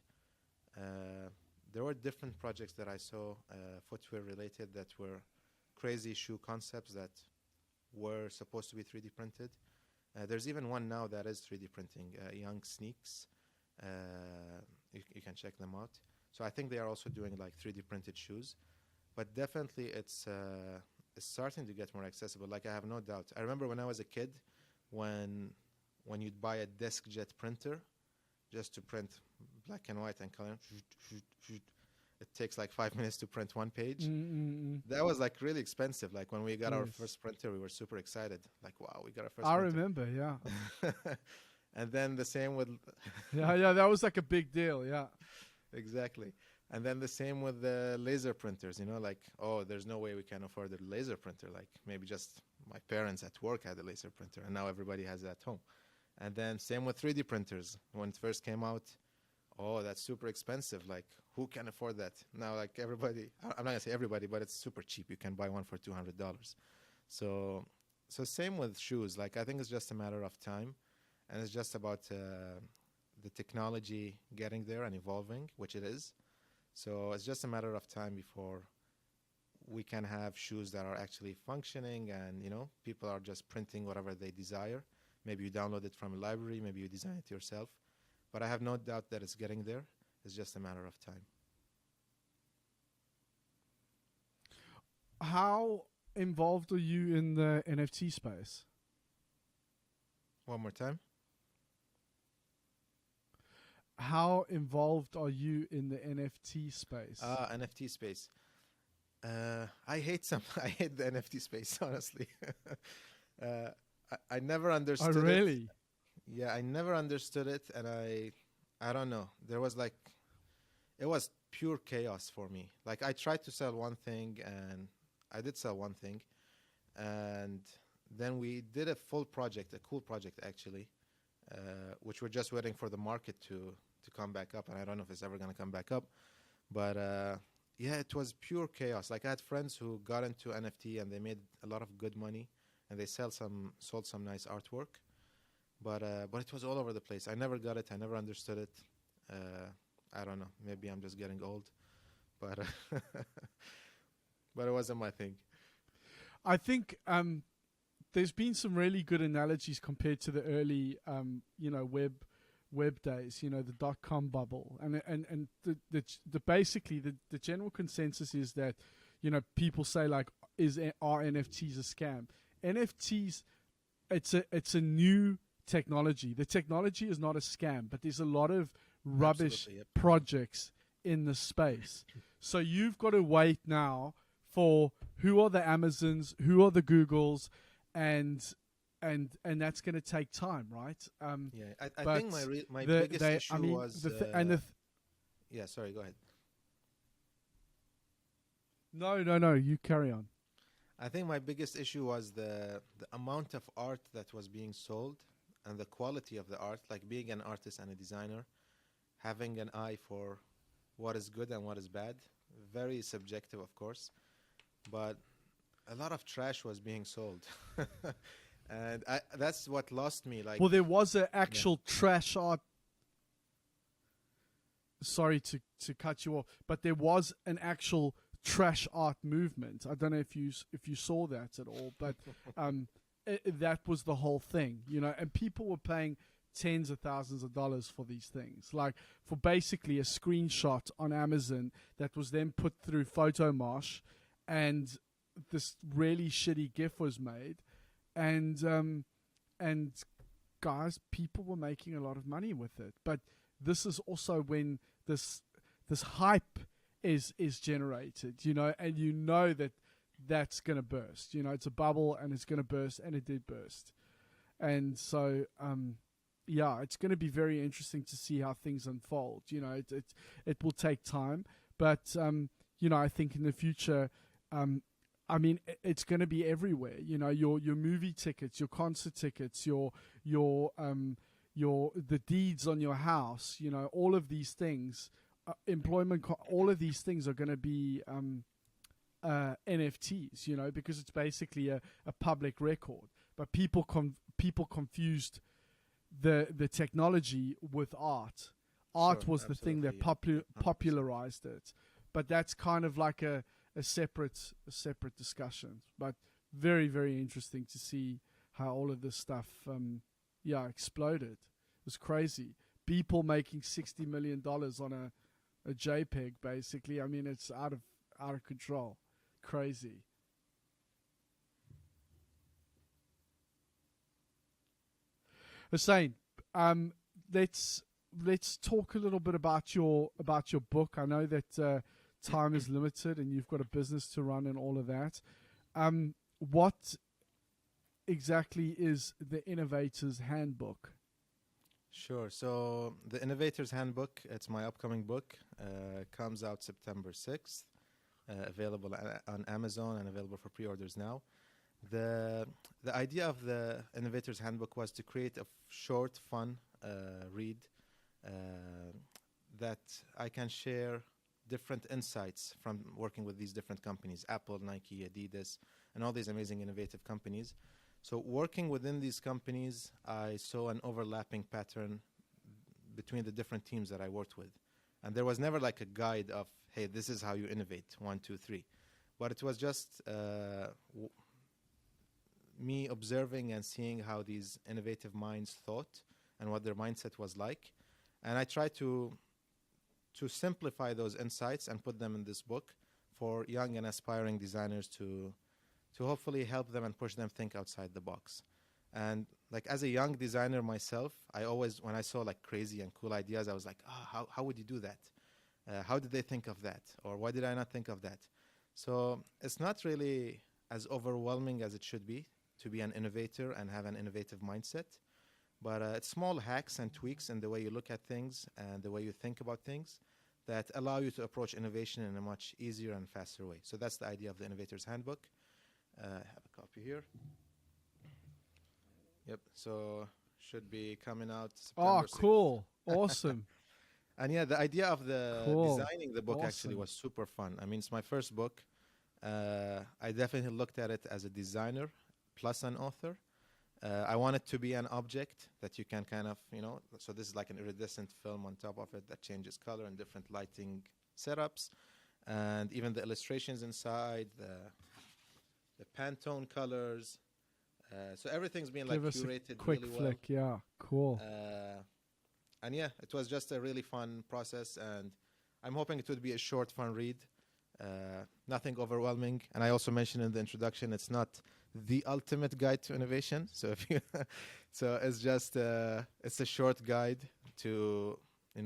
uh, there were different projects that I saw, footwear related, that were crazy shoe concepts that were supposed to be 3D printed. There's even one now that is 3D printing, Young Sneaks. You can check them out. So I think they are also doing like 3D printed shoes, but definitely it's starting to get more accessible. Like I have no doubt. I remember when I was a kid, when when you'd buy a desk jet printer just to print black and white and color. It takes like 5 minutes to print one page. That was like really expensive. Like when we got our first printer, we were super excited. Like, wow, we got our first I printer. remember, yeah. And then the same with Yeah, that was like a big deal, yeah. exactly. And then the same with the laser printers, you know, like, oh, there's no way we can afford a laser printer. Like maybe just my parents at work had a laser printer and now everybody has it at home. And then same with 3D printers. When it first came out, oh, that's super expensive. Like, who can afford that? Now, like everybody, I'm not gonna say everybody, but it's super cheap. You can buy one for $200. So same with shoes. Like, I think it's just a matter of time, and it's just about the technology getting there and evolving, which it is. So it's just a matter of time before we can have shoes that are actually functioning, and people are just printing whatever they desire. Maybe you download it from a library, maybe you design it yourself. But I have no doubt that it's getting there. It's just a matter of time. How involved are you in the NFT space? One more time. How involved are you in the NFT space? NFT space. I hate I hate the NFT space, honestly. I never understood oh, really? it. Yeah, I never understood it, and I don't know. There was like, it was pure chaos for me. Like I tried to sell one thing, and I did sell one thing, and then we did a full project, a cool project actually, which we're just waiting for the market to come back up, and I don't know if it's ever gonna come back up. But yeah, it was pure chaos. Like I had friends who got into NFT and they made a lot of good money, and they sold some nice artwork. But it was all over the place. I never got it. I never understood it. I don't know. Maybe I'm just getting old, but but it wasn't my thing. I think there's been some really good analogies compared to the early, web days. The .com bubble, and the basically the general consensus is that people say like, are NFTs a scam? NFTs, it's a new technology. The technology is not a scam, but there's a lot of rubbish projects in the space. So you've got to wait now for who are the Amazons, who are the Googles, and that's going to take time, right? Yeah, I think my biggest issue was yeah. Sorry, go ahead. No, you carry on. I think my biggest issue was the amount of art that was being sold and the quality of the art. Like being an artist and a designer, having an eye for what is good and what is bad. Very subjective, of course, but a lot of trash was being sold. And that's what lost me. Like, well, there was an actual trash art. Sorry to cut you off, but there was an actual trash art movement. I don't know if you saw that at all, but that was the whole thing, and people were paying tens of thousands of dollars for these things, like for basically a screenshot on Amazon that was then put through Photomosh, and this really shitty GIF was made, and guys, people were making a lot of money with it. But this is also when this hype is generated, and that's going to burst. It's a bubble and it's going to burst, and it did burst. And so, yeah, it's going to be very interesting to see how things unfold. It will take time, but, I think in the future, it's going to be everywhere. Your movie tickets, your concert tickets, your the deeds on your house, all of these things, all of these things are going to be NFTs, because it's basically a public record. But people confused the technology with art. Art Sure, was the thing that absolutely, yeah. 100%. popularized it. But that's kind of like a separate discussion. But very, very interesting to see how all of this stuff exploded. It was crazy. People making $60 million on a JPEG, basically. I mean, it's out of control. Crazy. Hussain, let's talk a little bit about your book. I know that time is limited and you've got a business to run and all of that. What exactly is the Innovators Handbook? Sure. So the Innovators Handbook, it's my upcoming book, comes out September 6th, available on Amazon and available for pre-orders now. The idea of the Innovators Handbook was to create a short, fun read that I can share different insights from working with these different companies, Apple, Nike, Adidas, and all these amazing innovative companies. So working within these companies, I saw an overlapping pattern between the different teams that I worked with. And there was never like a guide of, hey, this is how you innovate, 1, 2, 3. But it was just me observing and seeing how these innovative minds thought and what their mindset was like. And I tried to simplify those insights and put them in this book for young and aspiring designers to hopefully help them and push them think outside the box. And like as a young designer myself, I always, when I saw like crazy and cool ideas, I was like, how would you do that? How did they think of that? Or why did I not think of that? So it's not really as overwhelming as it should be to be an innovator and have an innovative mindset. But it's small hacks and tweaks in the way you look at things and the way you think about things that allow you to approach innovation in a much easier and faster way. So that's the idea of the Innovators Handbook. I have a copy here. Yep, so should be coming out September 6th. Cool. Awesome. And yeah, the idea of designing the book actually Awesome. was super fun. I mean, it's my first book. I definitely looked at it as a designer plus an author. I want it to be an object that you can kind of, so this is like an iridescent film on top of it that changes color and different lighting setups. And even the illustrations inside, the Pantone colors. So everything's been like curated a quick really flick. well. Yeah, cool. And yeah, it was just a really fun process, and I'm hoping it would be a short, fun read. Nothing overwhelming. And I also mentioned in the introduction, it's not the ultimate guide to innovation. So so it's just it's a short guide to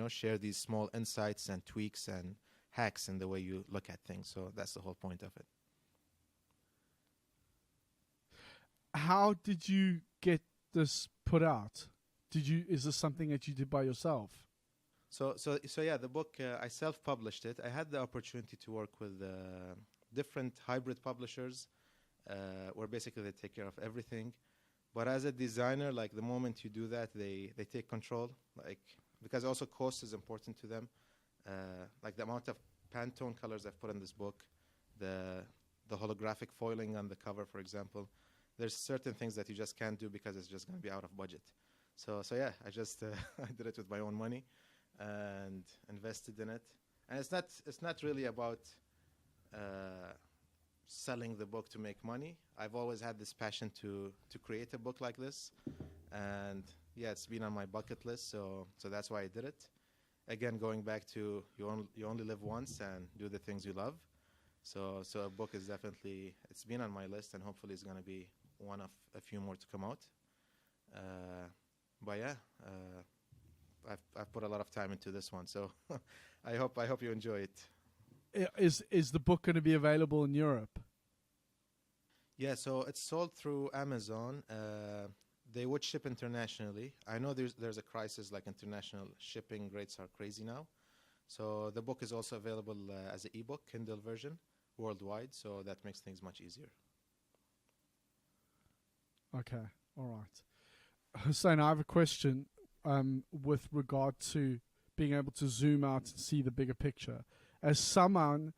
share these small insights and tweaks and hacks in the way you look at things. So that's the whole point of it. How did you get this put out? Is this something that you did by yourself? So yeah, the book, I self-published it. I had the opportunity to work with different hybrid publishers where basically they take care of everything. But as a designer, like the moment you do that, they take control, because also cost is important to them. Like the amount of Pantone colors I've put in this book, the holographic foiling on the cover, for example. There's certain things that you just can't do because it's just going to be out of budget. So yeah, I just I did it with my own money and invested in it. And it's not really about selling the book to make money. I've always had this passion to create a book like this, and yeah, it's been on my bucket list. So that's why I did it. Again, going back to you only live once and do the things you love. So a book is definitely, it's been on my list, and hopefully it's going to be one of a few more to come out. But yeah, I've put a lot of time into this one, so I hope you enjoy it. Is the book going to be available in Europe? Yeah, so it's sold through Amazon. They would ship internationally. I know there's a crisis, like international shipping rates are crazy now. So the book is also available as an ebook, Kindle version, worldwide. So that makes things much easier. Okay, all right. Hussain, I have a question. with regard to being able to zoom out and see the bigger picture. As someone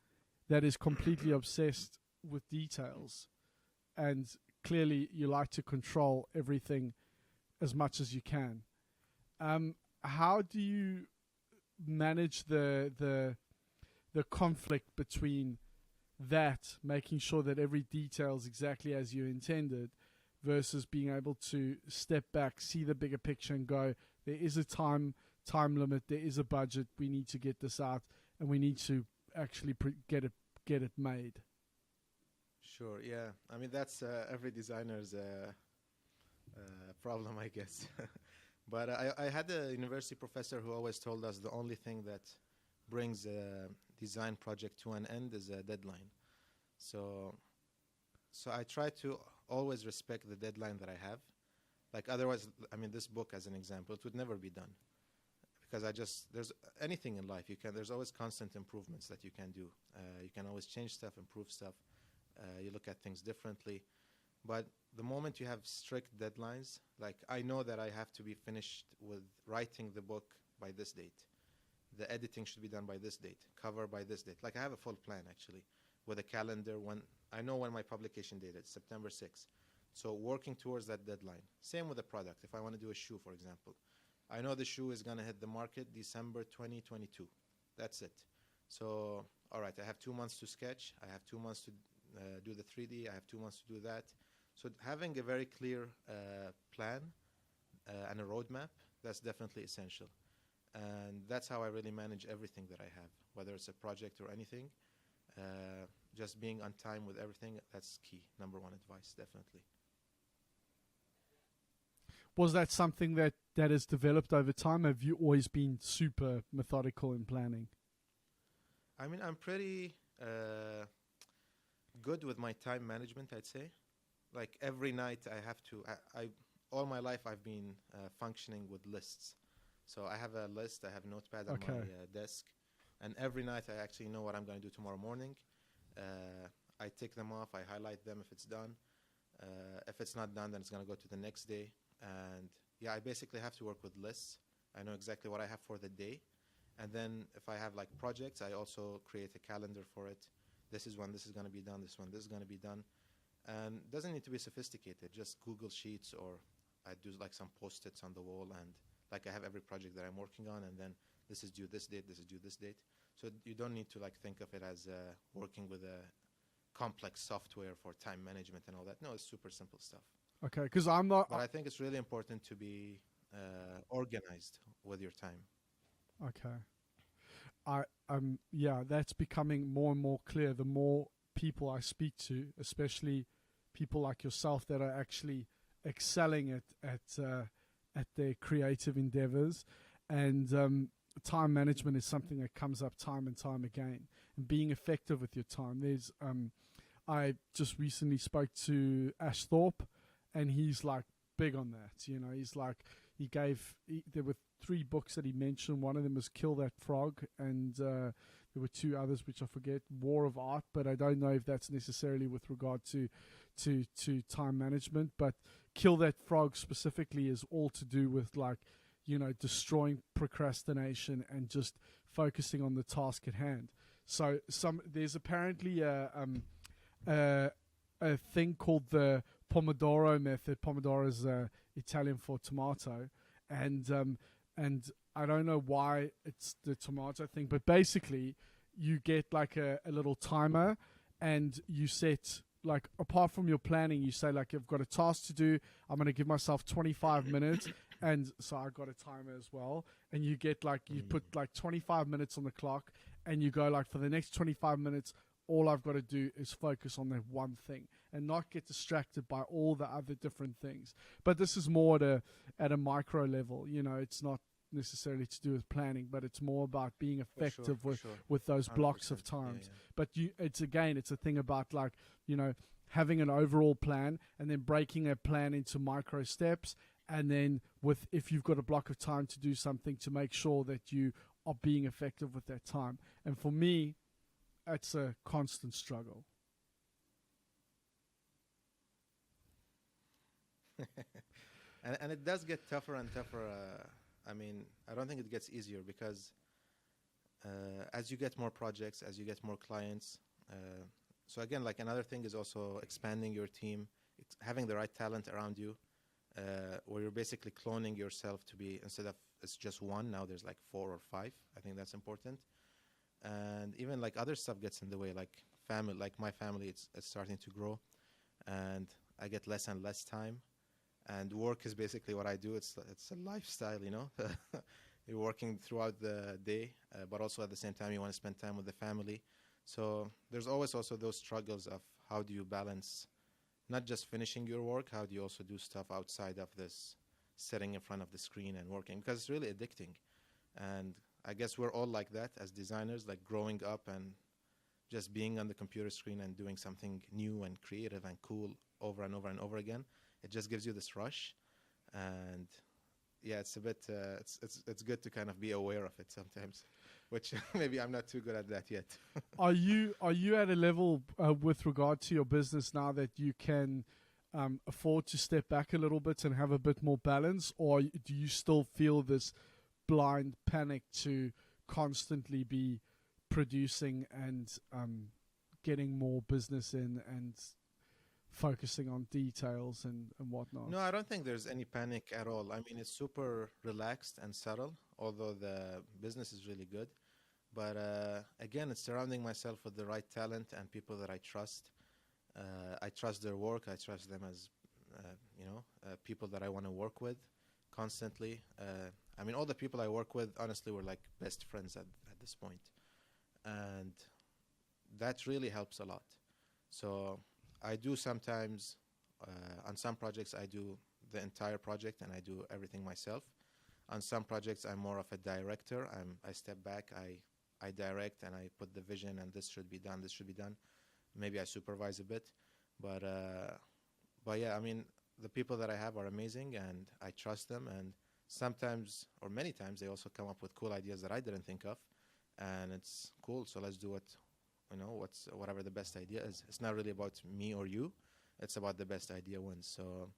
that is completely obsessed with details, and clearly you like to control everything as much as you can, how do you manage the conflict between that, making sure that every detail is exactly as you intended, versus being able to step back, see the bigger picture, and go, there is a time limit, there is a budget, we need to get this out, and we need to actually get it made? Sure, yeah. I mean, that's every designer's problem, I guess. But I had a university professor who always told us the only thing that brings a design project to an end is a deadline. So I try to always respect the deadline that I have. Like otherwise, I mean, this book as an example, it would never be done. Because there's anything in life, there's always constant improvements that you can do. You can always change stuff, improve stuff. You look at things differently. But the moment you have strict deadlines, like I know that I have to be finished with writing the book by this date. The editing should be done by this date, cover by this date. Like I have a full plan actually with a calendar. When I know when my publication date is, September 6th. So working towards that deadline. Same with the product. If I want to do a shoe, for example, I know the shoe is going to hit the market December 2022. That's it. So, all right, I have 2 months to sketch. I have 2 months to do the 3D. I have 2 months to do that. So having a very clear plan and a roadmap, that's definitely essential. And that's how I really manage everything that I have, whether it's a project or anything. Just being on time with everything, that's key. Number one advice, definitely. Was that something that has developed over time? Have you always been super methodical in planning? I mean, I'm pretty good with my time management, I'd say. Like every night I have to, all my life I've been functioning with lists. So I have a list, I have a notepad on my desk. And every night I actually know what I'm going to do tomorrow morning. I tick them off, I highlight them if it's done. If it's not done, then it's going to go to the next day. And yeah, I basically have to work with lists. I know exactly what I have for the day. And then if I have like projects, I also create a calendar for it. This is when this is going to be done, this is going to be done. And it doesn't need to be sophisticated, just Google Sheets, or I do like some Post-its on the wall, and like I have every project that I'm working on, and then this is due this date, this is due this date. So you don't need to like think of it as working with a complex software for time management and all that. No, it's super simple stuff. Okay, because I'm not. But I think it's really important to be organized with your time. Okay. Yeah, that's becoming more and more clear the more people I speak to, especially people like yourself that are actually excelling at their creative endeavors. And time management is something that comes up time and time again, and being effective with your time. I just recently spoke to Ash Thorpe, and he's like big on that. You know, he's like, there were 3 books that he mentioned. One of them was Kill That Frog, and there were 2 others which I forget, War of Art, but I don't know if that's necessarily with regard to time management. But Kill That Frog specifically is all to do with, like, you know, destroying procrastination and just focusing on the task at hand. So there's apparently a thing called the Pomodoro method. Pomodoro is Italian for tomato, and I don't know why it's the tomato thing, but basically you get like a little timer, and you set, like, apart from your planning, you say, like, I've got a task to do, I'm going to give myself 25 minutes, and so I got a timer as well, and you get like, you put like 25 minutes on the clock, and you go like, for the next 25 minutes, all I've got to do is focus on that one thing and not get distracted by all the other different things. But this is more at a micro level, you know, it's not necessarily to do with planning, but it's more about being effective with those blocks of times. But it's a thing about, like, you know, having an overall plan and then breaking a plan into micro steps, and then if you've got a block of time to do something, to make sure that you are being effective with that time. And for me, it's a constant struggle. And it does get tougher and tougher I mean, I don't think it gets easier because as you get more projects, as you get more clients, so again, like another thing is also expanding your team, having the right talent around you, where you're basically cloning yourself to be, instead of it's just one, now there's like 4 or 5. I think that's important. And even like other stuff gets in the way, like family, like my family, it's starting to grow, and I get less and less time. And work is basically what I do. It's a lifestyle, you know. You're working throughout the day, but also at the same time you want to spend time with the family. So there's always also those struggles of how do you balance not just finishing your work, how do you also do stuff outside of this sitting in front of the screen and working, because it's really addicting. And I guess we're all like that as designers, like growing up and just being on the computer screen and doing something new and creative and cool over and over and over again. It just gives you this rush. And yeah, it's a bit, it's good to kind of be aware of it sometimes, which maybe I'm not too good at that yet. Are you at a level with regard to your business now that you can afford to step back a little bit and have a bit more balance, or do you still feel this blind panic to constantly be producing and getting more business in and focusing on details and whatnot? No, I don't think there's any panic at all. I mean, it's super relaxed and subtle, although the business is really good. But again, it's surrounding myself with the right talent and people that I trust. I trust their work. I trust them as, people that I want to work with constantly. I mean, all the people I work with, honestly, were like best friends at this point. And that really helps a lot. So I do sometimes, on some projects, I do the entire project and I do everything myself. On some projects, I'm more of a director. I step back, I direct, and I put the vision, and this should be done, this should be done. Maybe I supervise a bit. But yeah, I mean, the people that I have are amazing, and I trust them. And sometimes, or many times, they also come up with cool ideas that I didn't think of. And it's cool, so let's do it. Whatever the best idea is. It's not really about me or you. It's about the best idea wins. So,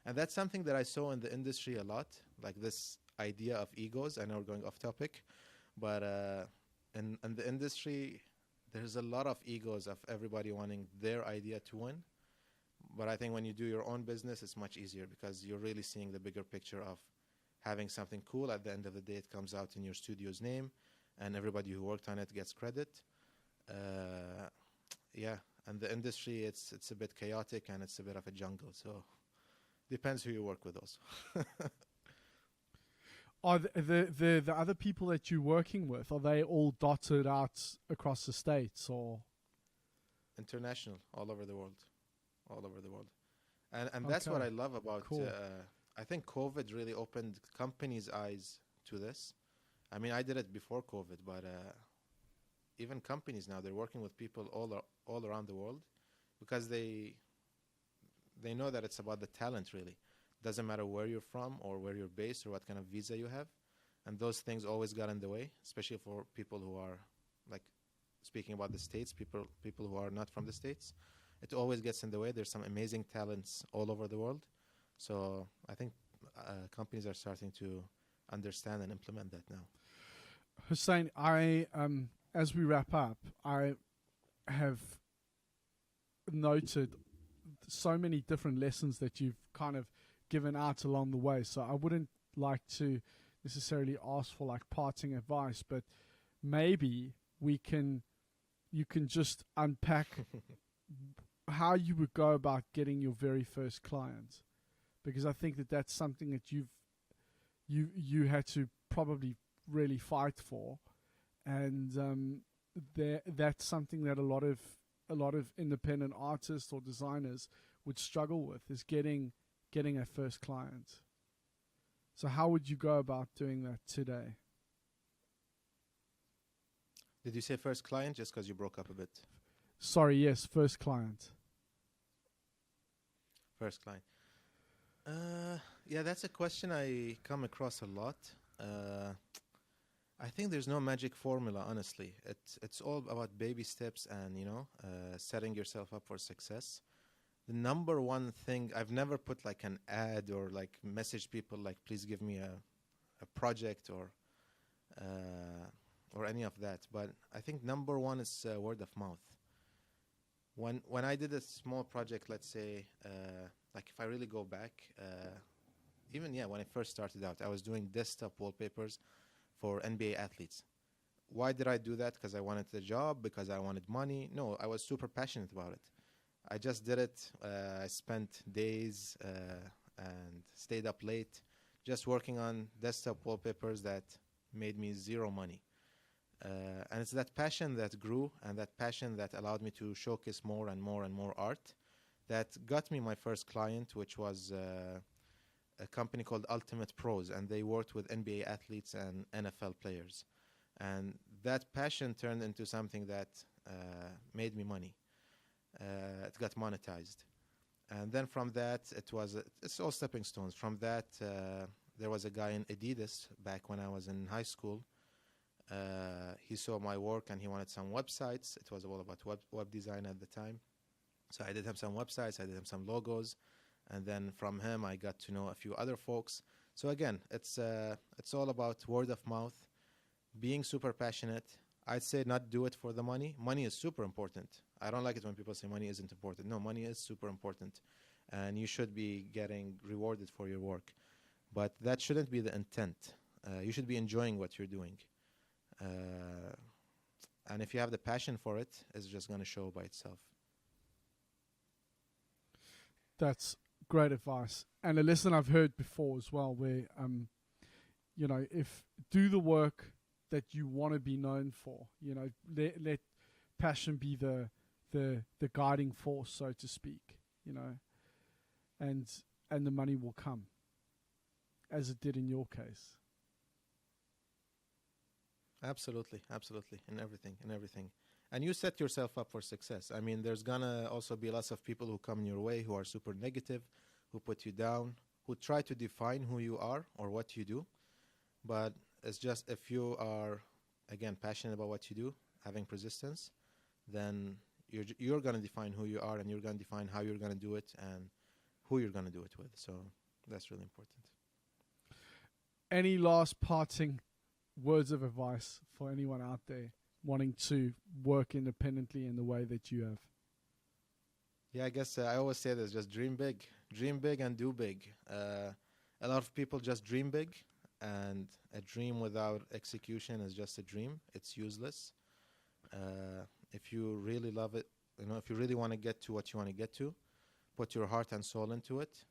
and that's something that I saw in the industry a lot, like this idea of egos. I know we're going off topic, but in the industry, there's a lot of egos of everybody wanting their idea to win. But I think when you do your own business, it's much easier because you're really seeing the bigger picture of having something cool. At the end of the day, it comes out in your studio's name, and everybody who worked on it gets credit. Yeah, and the industry, it's a bit chaotic and it's a bit of a jungle. So depends who you work with also. Are the other people that you're working with, are they all dotted out across the States or? International, all over the world. All over the world. And that's what I love about, cool. I think COVID really opened companies' eyes to this. I mean, I did it before COVID, but even companies now, they're working with people all around the world because they know that it's about the talent, really. Doesn't matter where you're from or where you're based or what kind of visa you have. And those things always got in the way, especially for people who are, like, speaking about the States, people who are not from the States. It always gets in the way. There's some amazing talents all over the world. So I think companies are starting to understand and implement that now. Hussain, as we wrap up, I have noted so many different lessons that you've kind of given out along the way. So I wouldn't like to necessarily ask for like parting advice, but maybe you can just unpack how you would go about getting your very first client, because I think that that's something that you had to probably really fight for. And that's something that a lot of independent artists or designers would struggle with, is getting a first client. So how would you go about doing that today? Did you say first client just because you broke up a bit? Sorry, yes, first client. First client. Yeah, that's a question I come across a lot. I think there's no magic formula, honestly. It's all about baby steps and, setting yourself up for success. The number one thing, I've never put like an ad or like message people like, please give me a a project or any of that. But I think number one is word of mouth. When I did a small project, let's say, like if I really go back, even when I first started out, I was doing desktop wallpapers for NBA athletes. Why did I do that? Because I wanted the job? Because I wanted money? No, I was super passionate about it. I just did it. I spent days and stayed up late just working on desktop wallpapers that made me zero money. And it's that passion that grew, and that passion that allowed me to showcase more and more and more art that got me my first client, which was a company called Ultimate Pros, and they worked with NBA athletes and NFL players. And that passion turned into something that made me money. It got monetized. And then from that, it's all stepping stones. From that, there was a guy in Adidas back when I was in high school. He saw my work and he wanted some websites. It was all about web design at the time. So I did him some websites, I did him some logos. And then from him, I got to know a few other folks. So again, it's all about word of mouth, being super passionate. I'd say not do it for the money. Money is super important. I don't like it when people say money isn't important. No, money is super important. And you should be getting rewarded for your work. But that shouldn't be the intent. You should be enjoying what you're doing. And if you have the passion for it, it's just going to show by itself. That's great advice. And a lesson I've heard before as well, where, if do the work that you want to be known for, let passion be the guiding force, so to speak, and the money will come, as it did in your case. Absolutely, in everything. And you set yourself up for success. I mean, there's gonna also be lots of people who come your way who are super negative, who put you down, who try to define who you are or what you do. But it's just, if you are, again, passionate about what you do, having persistence, then you're gonna define who you are, and you're gonna define how you're gonna do it and who you're gonna do it with. So that's really important. Any last parting words of advice for anyone out there wanting to work independently in the way that you have? Yeah, I guess I always say this, just dream big and do big. A lot of people just dream big, and a dream without execution is just a dream. It's useless. If you really love it, if you really want to get to what you want to get to, put your heart and soul into it,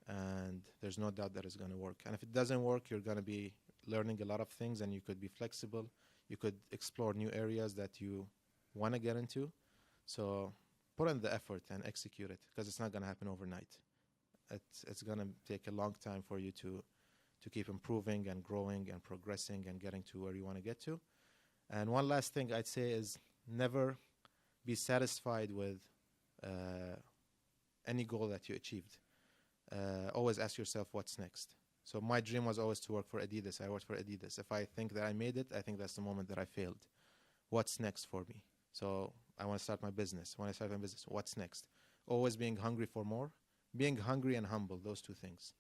and there's no doubt that it's going to work. And if it doesn't work, you're going to be learning a lot of things, and you could be flexible. You could explore new areas that you want to get into. So put in the effort and execute it, because it's not going to happen overnight. It's going to take a long time for you to keep improving and growing and progressing and getting to where you want to get to. And one last thing I'd say is never be satisfied with any goal that you achieved. Always ask yourself, what's next? So my dream was always to work for Adidas. I worked for Adidas. If I think that I made it, I think that's the moment that I failed. What's next for me? So I want to start my business. When I start my business, what's next? Always being hungry for more. Being hungry and humble, those two things.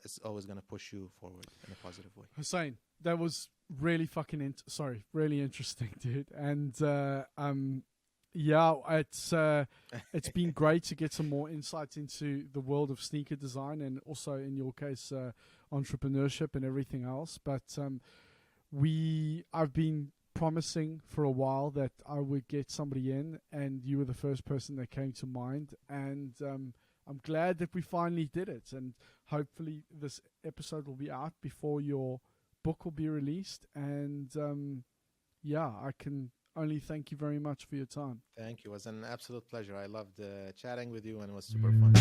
It's always going to push you forward in a positive way. Hussain, that was really really interesting, dude. And it's been great to get some more insights into the world of sneaker design, and also in your case, entrepreneurship and everything else. But I've been promising for a while that I would get somebody in, and you were the first person that came to mind. And I'm glad that we finally did it, and hopefully this episode will be out before your book will be released. And I can only thank you very much for your time. Thank you. It was an absolute pleasure. I loved chatting with you, and it was super fun.